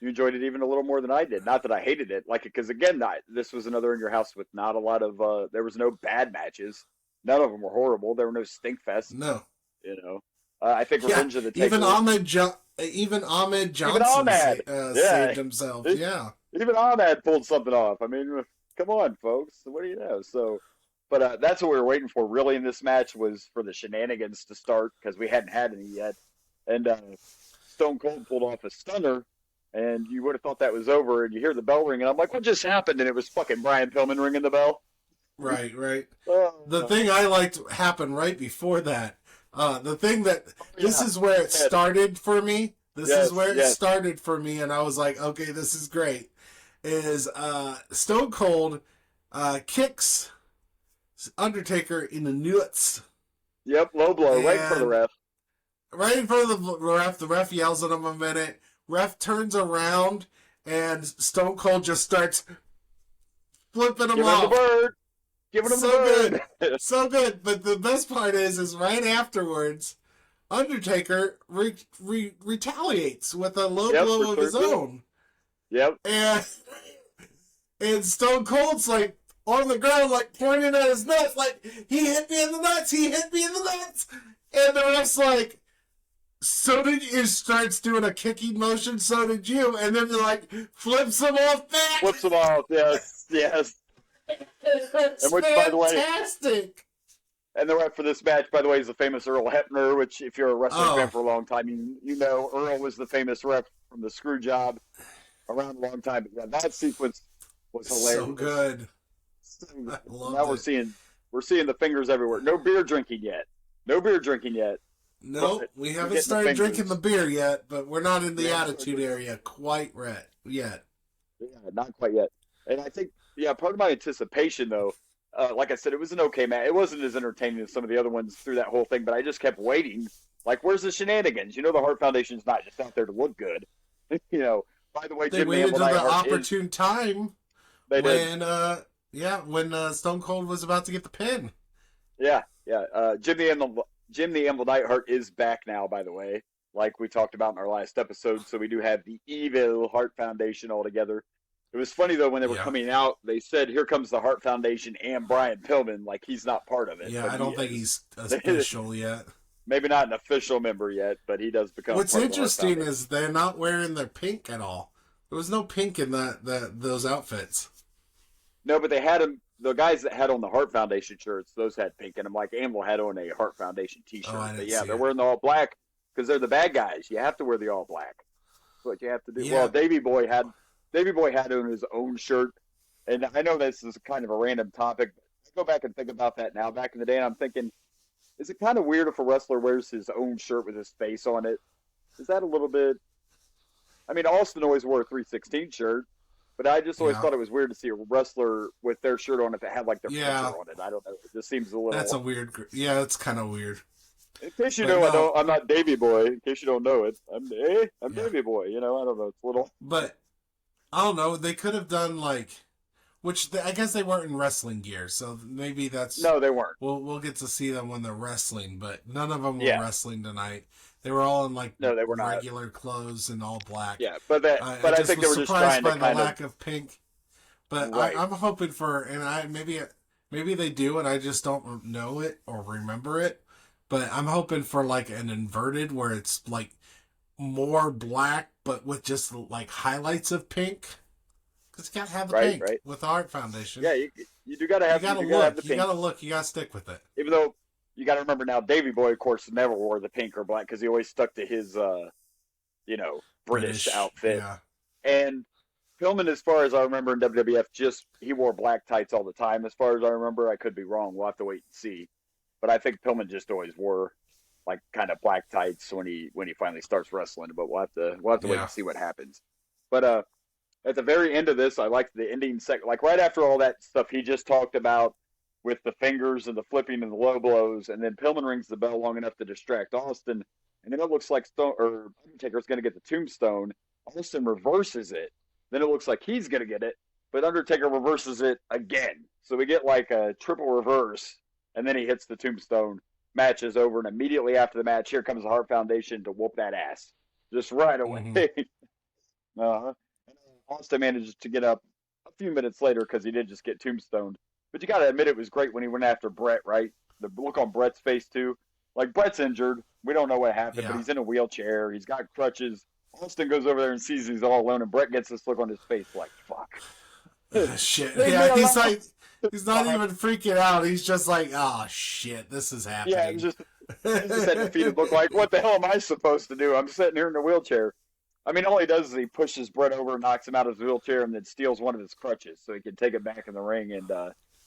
You enjoyed it even a little more than I did. Not that I hated it. Because again, this was another In Your House with not a lot of, there was no bad matches. None of them were horrible. There were no stink fests. No. You know? I think Revenge of the Taker. Even Ahmed Johnson saved himself. Yeah. Even Ahmed pulled something off. I mean, come on, folks. What do you know? So, but that's what we were waiting for, really, in this match, was for the shenanigans to start, because we hadn't had any yet. And Stone Cold pulled off a stunner, and you would have thought that was over, and you hear the bell ring, and I'm like, what just happened? And it was fucking Brian Pillman ringing the bell. Right. The thing I liked happened right before that. The thing that this is where it started for me. This is where it started for me, and I was like, okay, this is great. Is Stone Cold kicks Undertaker in the nuts. Yep, low blow, right in front of the ref. Right in front of the ref. The ref yells at him a minute. Ref turns around, and Stone Cold just starts flipping him off. Giving him the bird. Giving him the bird. Good. So good. But the best part is right afterwards, Undertaker retaliates with a low blow of his own. Yep. And Stone Cold's like on the ground, like pointing at his nuts, like, he hit me in the nuts. And the ref's like, so did you? Starts doing a kicking motion, so did you. And then like flips him off back. Flips him off, yes. It's and which, fantastic. By the way, and the ref for this match, by the way, is the famous Earl Hebner, which, if you're a wrestling fan for a long time, you know Earl was the famous ref from the Screw Job around a long time. But yeah, that sequence was hilarious. So good. Now we're seeing the fingers everywhere. No beer drinking yet. No beer drinking yet. Nope, we haven't started drinking the beer yet, but we're not in the attitude area quite yet. Yeah, not quite yet. And I think, part of my anticipation, though, like I said, it was an okay match. It wasn't as entertaining as some of the other ones through that whole thing, but I just kept waiting. Like, where's the shenanigans? The Hart Foundation's not just out there to look good. By the way, they waited till the opportune time when Stone Cold was about to get the pin. Yeah. Jim the Anvil Neidhart is back now, by the way, like we talked about in our last episode. So we do have the evil Hart Foundation all together. It was funny, though, when they were coming out, they said, here comes the Hart Foundation and Brian Pillman, like he's not part of it. Yeah, I don't think he's official yet. Maybe not an official member yet, but he does become What's part interesting of the Hart is they're not wearing their pink at all. There was no pink in those outfits. No, but they had them. The guys that had on the Hart Foundation shirts, those had pink in them. Like Anvil had on a Hart Foundation T-shirt. But they're wearing the all black because they're the bad guys. You have to wear the all black. That's what you have to do. Yeah. Well, Davey Boy had on his own shirt, and I know this is kind of a random topic. But I go back and think about that now. Back in the day, and I'm thinking, is it kind of weird if a wrestler wears his own shirt with his face on it? Is that a little bit? I mean, Austin always wore a 316 shirt. But I just always thought it was weird to see a wrestler with their shirt on if it had like their picture on it. I don't know. It just seems a little. That's a weird. Yeah, it's kind of weird. In case you know, I'm not Davey Boy. In case you don't know it, I'm Davey Boy. I don't know. It's a little. But I don't know. They could have done I guess they weren't in wrestling gear, so maybe that's. No, they weren't. We'll get to see them when they're wrestling, but none of them were wrestling tonight. They were all in they were regular clothes and all black. Yeah, but I think they were just trying to by the lack of pink. But I'm hoping for, and maybe they do, and I just don't know it or remember it. But I'm hoping for like an inverted where it's like more black, but with just like highlights of pink. Because you gotta have the pink with the Hart Foundation. Yeah, you do gotta have. You gotta look. You gotta look. You gotta stick with it. Even though. You got to remember now, Davey Boy, of course, never wore the pink or black because he always stuck to his, British outfit. Yeah. And Pillman, as far as I remember in WWF, he wore black tights all the time. As far as I remember, I could be wrong. We'll have to wait and see. But I think Pillman just always wore like kind of black tights when he finally starts wrestling. But we'll have to wait and see what happens. But at the very end of this, I liked the ending segment. Like right after all that stuff he just talked about. With the fingers and the flipping and the low blows, and then Pillman rings the bell long enough to distract Austin, and then it looks like Undertaker's going to get the tombstone. Austin reverses it. Then it looks like he's going to get it, but Undertaker reverses it again. So we get like a triple reverse, and then he hits the tombstone. Match is over, and immediately after the match, here comes the Hart Foundation to whoop that ass. Just right away. Mm-hmm. Austin manages to get up a few minutes later because he did just get tombstoned. But you got to admit it was great when he went after Brett, right? The look on Brett's face, too. Like, Brett's injured. We don't know what happened, but he's in a wheelchair. He's got crutches. Austin goes over there and sees he's all alone, and Brett gets this look on his face like, fuck. Shit. Yeah, he's like, he's not even freaking out. He's just like, oh, shit, this is happening. Yeah, it's just that defeated look like, what the hell am I supposed to do? I'm sitting here in a wheelchair. I mean, all he does is he pushes Brett over, knocks him out of his wheelchair, and then steals one of his crutches so he can take it back in the ring and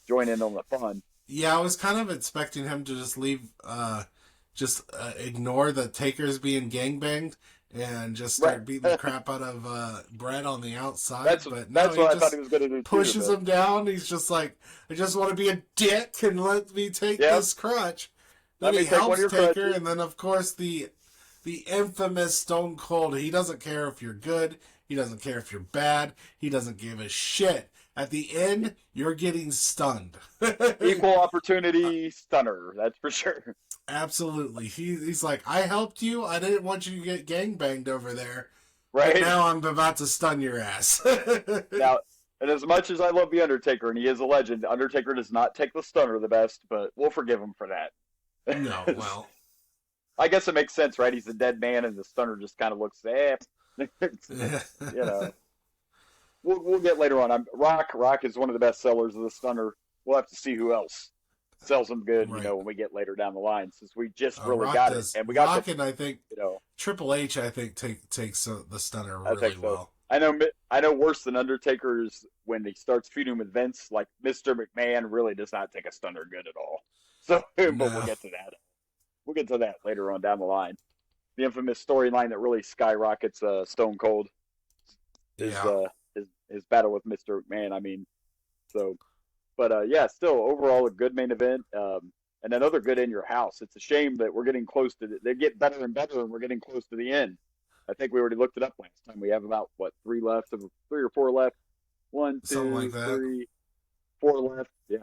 join in on the fun. Yeah, I was kind of expecting him to just leave, ignore the Takers being gangbanged and just start beating the crap out of Brett on the outside. That's what I thought he was going to do. Pushes him down. He's just like, I just want to be a dick and let me take this crutch. Then he helps Taker, and then of course the infamous Stone Cold. He doesn't care if you're good. He doesn't care if you're bad. He doesn't give a shit. At the end, you're getting stunned. Equal opportunity stunner, that's for sure. Absolutely. He's like, I helped you. I didn't want you to get gangbanged over there. Right. But now I'm about to stun your ass. Now, and as much as I love The Undertaker, and he is a legend, Undertaker does not take the stunner the best, but we'll forgive him for that. No, well. I guess it makes sense, right? He's a dead man, and the stunner just kind of looks, We'll get later on. Rock is one of the best sellers of the stunner. We'll have to see who else sells them good, when we get later down the line, since we just really got it. And we got Rock, and I think Triple H, I think takes the stunner really well. I know worse than Undertaker is when he starts feuding with Vince. Like Mr. McMahon really does not take a stunner good at all. So, but we'll get to that. we'll get to that later on down the line. The infamous storyline that really skyrockets Stone Cold. His battle with Mr. McMahon. I mean, so, but yeah, still overall a good main event, and another good in your house. It's a shame that we're getting close to they get better and better, and we're getting close to the end. I think we already looked it up last time. We have about three or four left. 1, 2, like 3, 4 left. Yeah,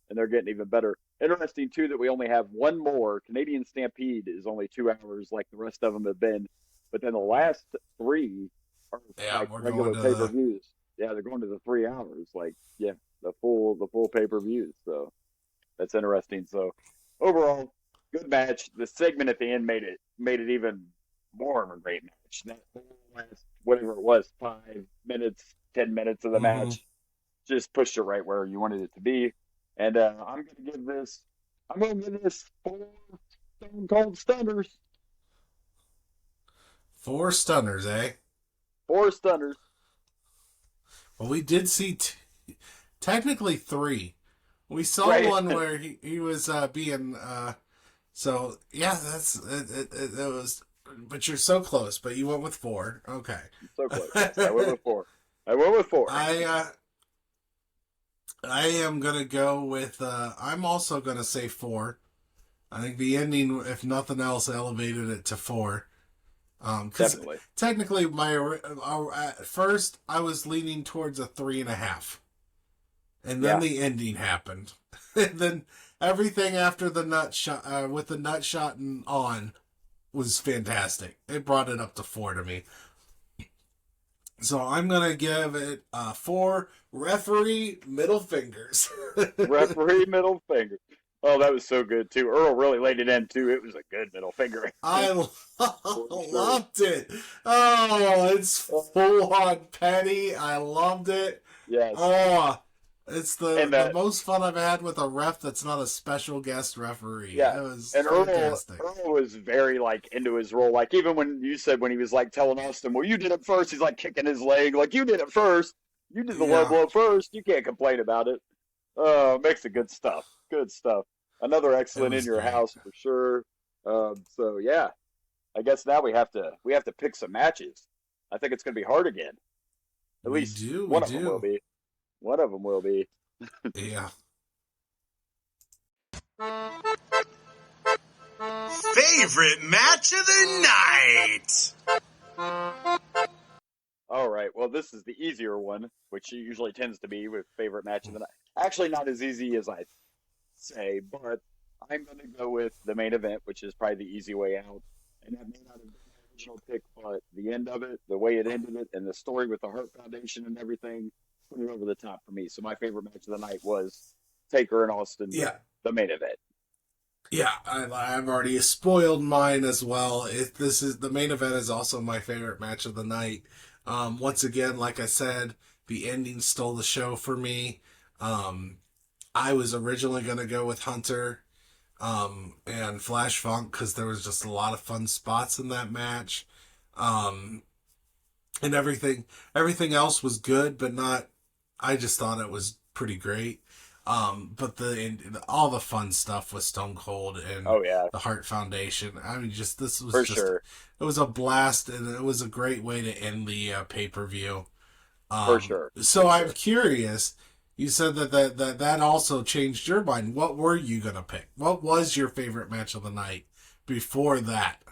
and they're getting even better. Interesting too that we only have one more. Canadian Stampede is only 2 hours, like the rest of them have been, but then the last 3 are like regular pay-per-views. Yeah, they're going to the 3 hours. Like, yeah, the full pay-per-views. So that's interesting. So overall, good match. The segment at the end made it even more of a great match. That whole last, whatever it was, 5 minutes, 10 minutes of the match, just pushed it right where you wanted it to be. And I'm going to give this 4 Stone Cold Stunners. 4 stunners, eh? 4 stunners. Well, we did see technically 3. We saw one where he was being so yeah, that's it was, but you're so close. But you went with 4. Okay, So close. I went with 4. I am gonna go with. I'm also gonna say 4. I think the ending, if nothing else, elevated it to 4. Definitely. Technically, at first I was leaning towards a 3.5, and then the ending happened, and then everything after the nut shot, with the nut shot and on, was fantastic. It brought it up to 4 to me. So I'm gonna give it 4 referee middle fingers. Referee middle fingers. Oh, that was so good too. Earl really laid it in too. It was a good middle finger. I loved it. Oh, it's full on petty. I loved it. Yes. Oh, it's the most fun I've had with a ref that's not a special guest referee. Yeah. It was and fantastic. Earl was very into his role. Like even when you said when he was telling Austin, well, you did it first. He's kicking his leg. You did it first. You did the low blow first. You can't complain about it. Makes it good stuff. Good stuff. Another excellent in your house for sure. So yeah, I guess now we have to pick some matches. I think it's going to be hard again. At least one of them will be. One of them will be. Yeah. Favorite match of the night. All right. Well, this is the easier one, which usually tends to be with favorite match of the night. Actually, not as easy as I say, but I'm going to go with the main event, which is probably the easy way out. And that may not have been my original pick, but the end of it, the way it ended it, and the story with the Hart Foundation and everything, put it over the top for me. So my favorite match of the night was Taker and Austin, the main event. Yeah, I've already spoiled mine as well. The main event is also my favorite match of the night. Once again, like I said, the ending stole the show for me. I was originally going to go with Hunter and Flash Funk because there was just a lot of fun spots in that match. And everything else was good, but not. I just thought it was pretty great. But all the fun stuff with Stone Cold and the Hart Foundation. I mean, this was sure. It was a blast, and it was a great way to end the pay-per-view. For sure. So I'm curious. You said that also changed your mind. What were you gonna pick? What was your favorite match of the night before that?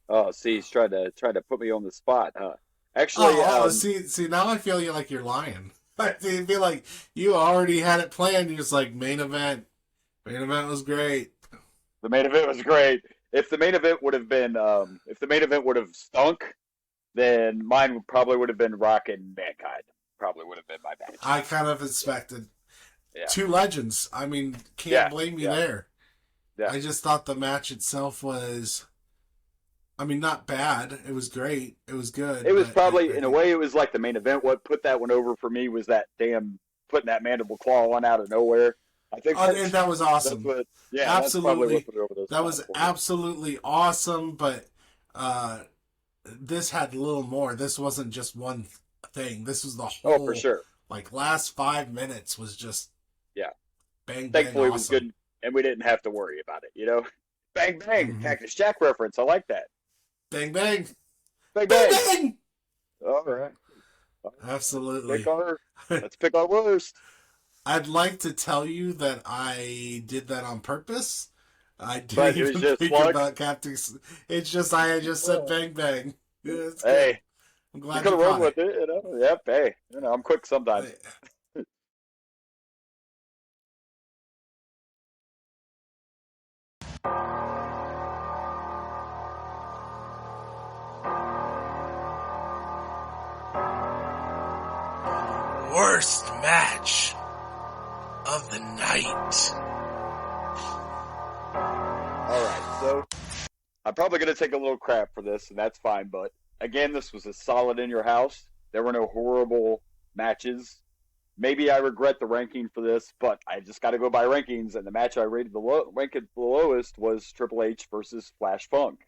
Oh, see, he's trying to put me on the spot, huh? Actually, see, now I feel like you're lying. I feel like you already had it planned. You're just like main event. Main event was great. The main event was great. If the main event would have stunk, then mine probably would have been Rock and Mankind. Probably would have been my match. I kind of expected 2 legends. I mean, can't blame you there. Yeah. I just thought the match itself was, I mean, not bad. It was great. It was good. It was probably, in a way, it was like the main event. What put that one over for me was that damn putting that mandible claw on out of nowhere. I think and that was awesome. Absolutely. That was absolutely awesome, but this had a little more. This wasn't just one thing. This was the whole. Oh, for sure. Last 5 minutes was just bang. Thankfully, awesome. It was good. and we didn't have to worry about it. Bang bang, Mhm. Cactus Jack reference. I like that. Bang bang. Bang Bang bang. bang. All right. Absolutely. Let's pick our worst. I'd like to tell you that I did that on purpose. I But didn't it was even just think luck. about Captain. It's just I just said bang bang. It's good. Hey, I'm you glad could you have run caught with it. it. Yep. Hey, I'm quick sometimes. Worst match of the night. All right, so I'm probably going to take a little crap for this, and that's fine. But again, this was a solid in your house. There were no horrible matches. Maybe I regret the ranking for this, but I just got to go by rankings. And the match I rated ranked the lowest was Triple H versus Flash Funk.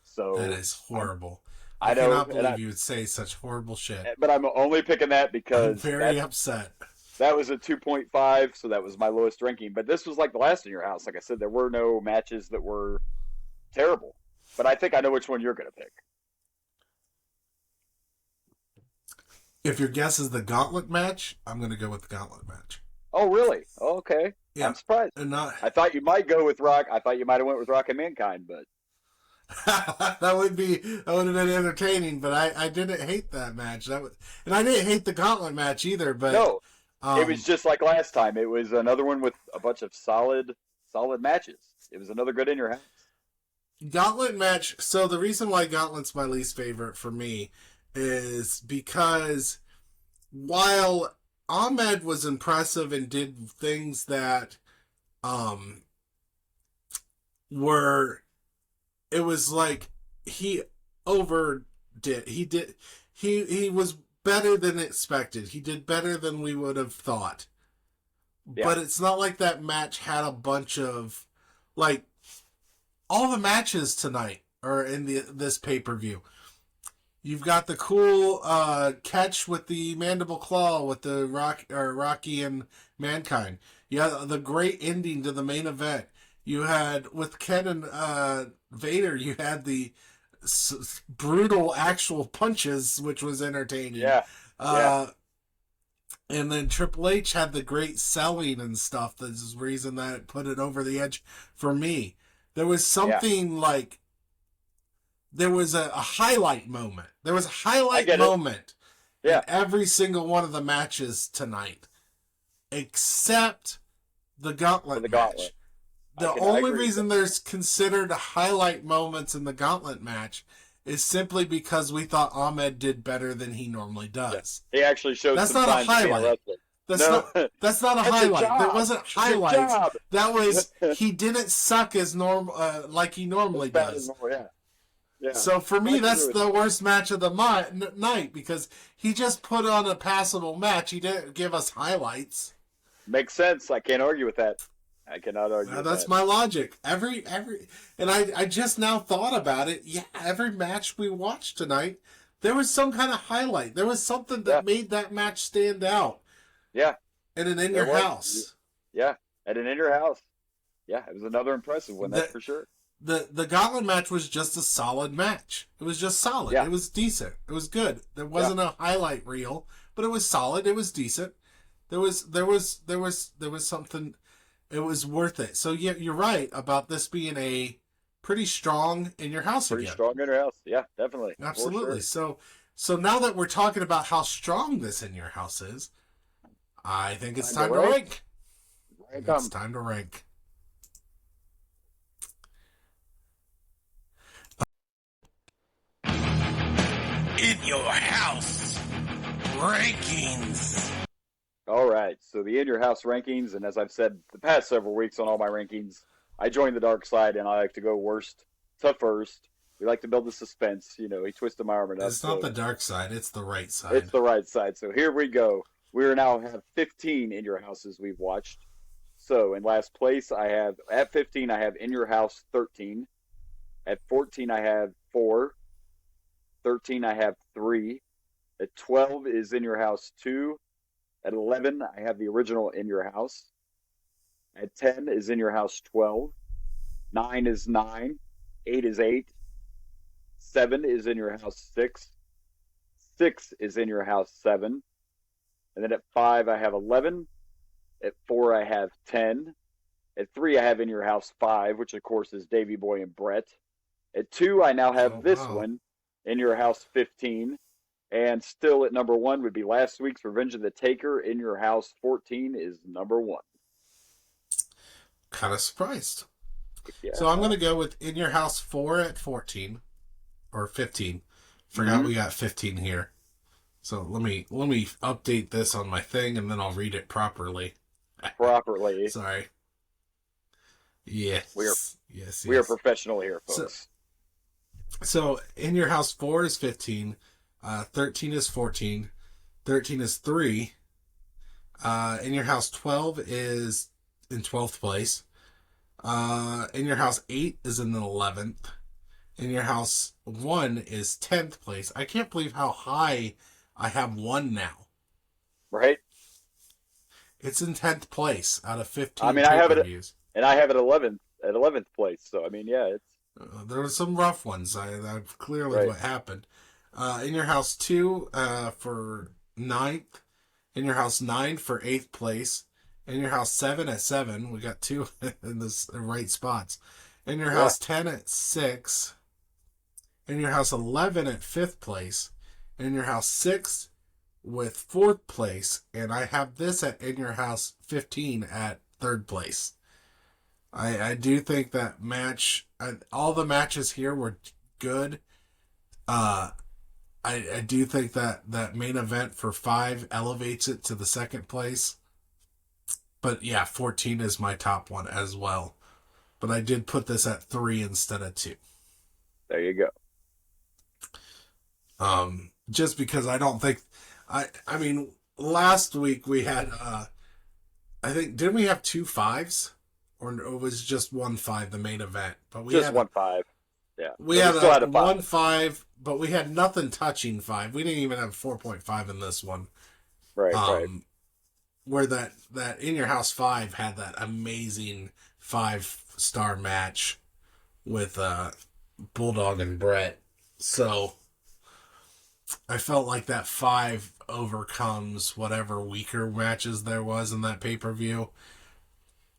So That is horrible. I I know, cannot believe you would say such horrible shit. but I'm only picking that I'm because very upset. that was a 2.5, so that was my lowest ranking. But this was like the last in your house. Like I said, there were no matches that were terrible. But I think I know which one you're going to pick. If your guess is the gauntlet match, I'm going to go with the gauntlet match. Oh, really? Oh, okay. Yeah. I'm surprised. And not I thought you might go with Rock. I thought you might have went with Rock and Mankind, but that would have been entertaining. But I didn't hate that match. And I didn't hate the gauntlet match either. But no, it was just like last time. It was another one with a bunch of solid matches. It was another good in your house. Gauntlet match. So the reason why Gauntlet's my least favorite for me is because while Ahmed was impressive and did things that were, it was like he overdid. He was better than expected. He did better than we would have thought. Yeah. But it's not like that match had a bunch of, like, all the matches tonight are in this pay-per-view. You've got the cool catch with the mandible claw with the Rocky and Mankind. You had the great ending to the main event. You had with Ken and Vader. You had the brutal actual punches, which was entertaining. Yeah. And then Triple H had the great selling and stuff. That's the reason that it put it over the edge for me. There was something like, there was a highlight moment. There was a highlight moment in every single one of the matches tonight, except the gauntlet match. The only reason there's considered highlight moments in the gauntlet match is simply because we thought Ahmed did better than he normally does. Yeah. He actually showed That's some not a signs of being highlight. arrested. That's not a highlight. There wasn't highlights. That was, he didn't suck as like he normally does. Yeah. So for me, that's the worst match of the night because he just put on a passable match. He didn't give us highlights. Makes sense. I can't argue with that. I cannot argue with that's that. my logic. Every and I just now thought about it. Yeah, every match we watched tonight, there was some kind of highlight. There was something that made that match stand out. Yeah. And an in your house. Yeah. At an in your house. Yeah, it was another impressive one, that's for sure. The gauntlet match was just a solid match. It was just solid. Yeah. It was decent. It was good. There wasn't a highlight reel, but it was solid. It was decent. There was something. It was worth it. So yeah, you're right about this being a pretty strong in your house again. Pretty strong in your house. Yeah, definitely. Absolutely. Sure. So now that we're talking about how strong this in your house is, I think it's time to rank. It's time to rank. In your house rankings. All right, so the in your house rankings, and as I've said the past several weeks on all my rankings, I joined the dark side, and I like to go worst to first. We like to build the suspense. He twisted my arm enough. It's not the dark side; it's the right side. It's the right side. So here we go. We are now have 15 in your houses we've watched. So in last place, I have at 15, I have in your house 13. At 14, I have 4. 13, I have 3. At 12 is in your house 2. At 11, I have the original in your house. At 10 is In Your House 12. 9 is 9. 8 is 8. 7 is In Your House 6. 6 is In Your House 7. And then at 5, I have 11. At 4, I have 10. At 3, I have In Your House 5, which of course is Davey Boy and Brett. At 2, I now have this one, In Your House 15. And still at number 1 would be last week's Revenge of the Taker. In Your House 14 is number 1. Kind of surprised. Yeah. So I'm going to go with In Your House 4 at 14 or 15. Forgot we got 15 here. So let me update this on my thing and then I'll read it properly. Sorry. Yes. We are professional here, folks. So In Your House 4 is 15. 13 is 14. 13 is 3. In Your House 12 is in 12th place. In Your House 8 is in the 11th. In Your House 1 is 10th place. I can't believe how high I have 1 now. Right? It's in 10th place out of 15 I mean, I have it, pay-per-views. and I have it 11th place. So, I mean, yeah, it's... there were some rough ones. That's clearly what happened. In Your House 2 for 9th. In Your House 9 for 8th place. In Your House 7 at 7. We got 2 in the right spots. In Your House 10 at 6. In Your House 11 at 5th place. In Your House 6 with 4th place. And I have this at In Your House 15 at 3rd place. I do think that match, all the matches here were good. I do think that main event for 5 elevates it to the 2nd place. But yeah, 14 is my top one as well. But I did put this at 3 instead of 2. There you go. Just because I don't think... I mean, last week we had... I think... Didn't we have 2 5s? Or it was just 1 5, the main event? But we just had 1 5. Yeah. We had a 1 5, but we had nothing touching 5. We didn't even have 4.5 in this one. Right. Where that In Your House 5 had that amazing 5-star match with Bulldog and Brett. So I felt like that 5 overcomes whatever weaker matches there was in that pay-per-view.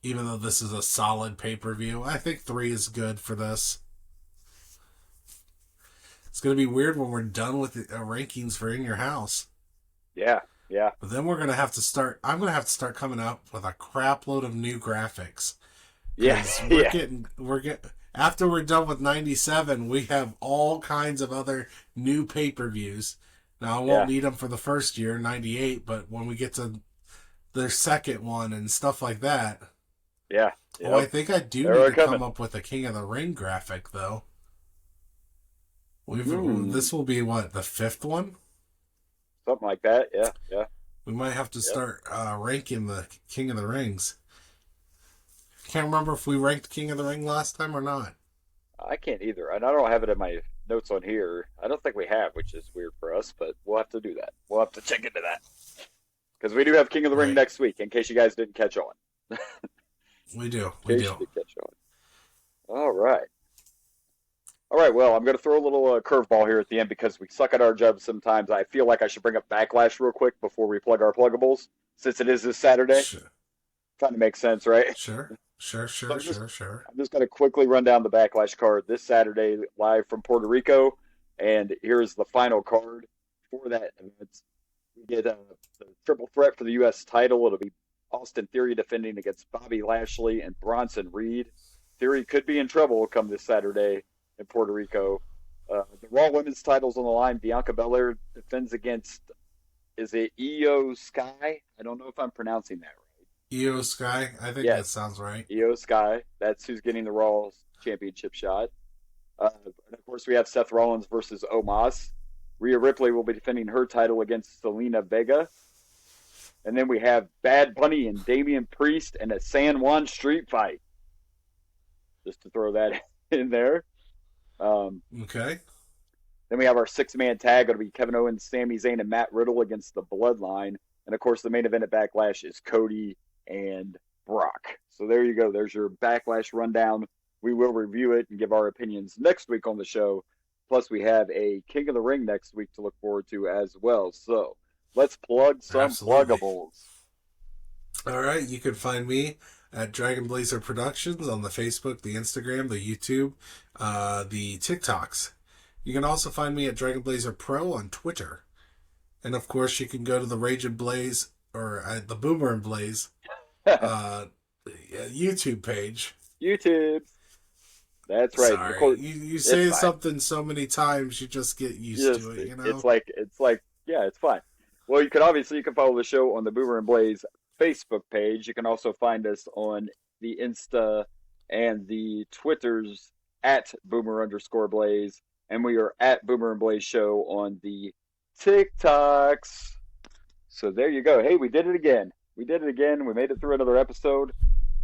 Even though this is a solid pay-per-view, I think 3 is good for this. It's going to be weird when we're done with the rankings for In Your House. Yeah. But then we're going to have to start... I'm going to have to start coming up with a crap load of new graphics. Yeah. We're getting... After we're done with 97, we have all kinds of other new pay-per-views. Now, I won't need them for the first year, 98, but when we get to their second one and stuff like that... Yeah. Oh, I think I do need to come up with a King of the Ring graphic, though. This will be, what, the 5th one? Something like that, yeah. We might have to start ranking the King of the Rings. Can't remember if we ranked King of the Ring last time or not. I can't either. And I don't have it in my notes on here. I don't think we have, which is weird for us, but we'll have to do that. We'll have to check into that. Because we do have King of the Ring next week, in case you guys didn't catch on. We do. All right. Well, I'm going to throw a little curveball here at the end because we suck at our jobs sometimes. I feel like I should bring up Backlash real quick before we plug our pluggables, since it is this Saturday. Sure. Trying to make sense, right? Sure. I'm just going to quickly run down the Backlash card this Saturday, live from Puerto Rico. And here's the final card for that event. We get the triple threat for the U.S. title. It'll be Austin Theory defending against Bobby Lashley and Bronson Reed. Theory could be in trouble come this Saturday in Puerto Rico. The Raw Women's title's on the line. Bianca Belair defends against, is it Io Sky? I don't know if I'm pronouncing that right. Io Sky? I think that sounds right. Io Sky. That's who's getting the Raw Championship shot. And of course, we have Seth Rollins versus Omos. Rhea Ripley will be defending her title against Selena Vega. And then we have Bad Bunny and Damian Priest in a San Juan street fight. Just to throw that in there. Okay. Then we have our 6-man tag. It'll be Kevin Owens, Sami Zayn, and Matt Riddle against the Bloodline. And, of course, the main event at Backlash is Cody and Brock. So there you go. There's your Backlash rundown. We will review it and give our opinions next week on the show. Plus, we have a King of the Ring next week to look forward to as well. So let's plug some pluggables. All right, you can find me at Dragon Blazer Productions on the Facebook, the Instagram, the YouTube, the TikToks. You can also find me at Dragon Blazer Pro on Twitter. And of course, you can go to the Rage and Blaze, or the Boomer and Blaze YouTube page. YouTube. That's right. Sorry. You say something so many times, you just get used to it, you know? It's like, yeah, it's fine. Well, you can follow the show on the Boomer and Blaze Facebook page. You can also find us on the Insta and the Twitters at Boomer_Blaze. And we are at Boomer and Blaze Show on the TikToks. So there you go. Hey, we did it again. We made it through another episode.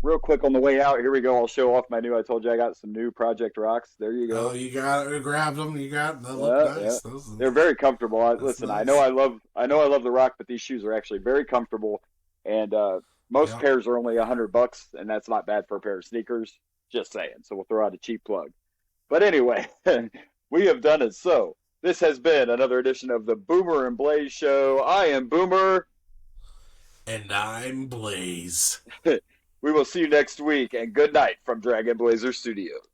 Real quick on the way out, here we go. I'll show off I told you I got some new Project Rocks. There you go. Oh, you grabbed them. They look nice. Yeah. They're very comfortable. Listen, nice. I know I love the Rock, but these shoes are actually very comfortable. And most pairs are only $100, and that's not bad for a pair of sneakers. Just saying. So we'll throw out a cheap plug. But anyway, we have done it. So this has been another edition of the Boomer and Blaze Show. I am Boomer. And I'm Blaze. We will see you next week, and good night from Dragon Blazer Studios.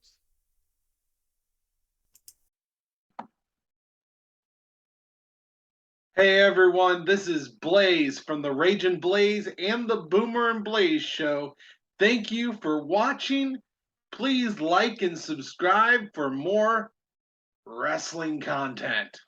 Hey everyone, this is Blaze from the Ragin' Blaze and the Boomer and Blaze Show. Thank you for watching. Please like and subscribe for more wrestling content.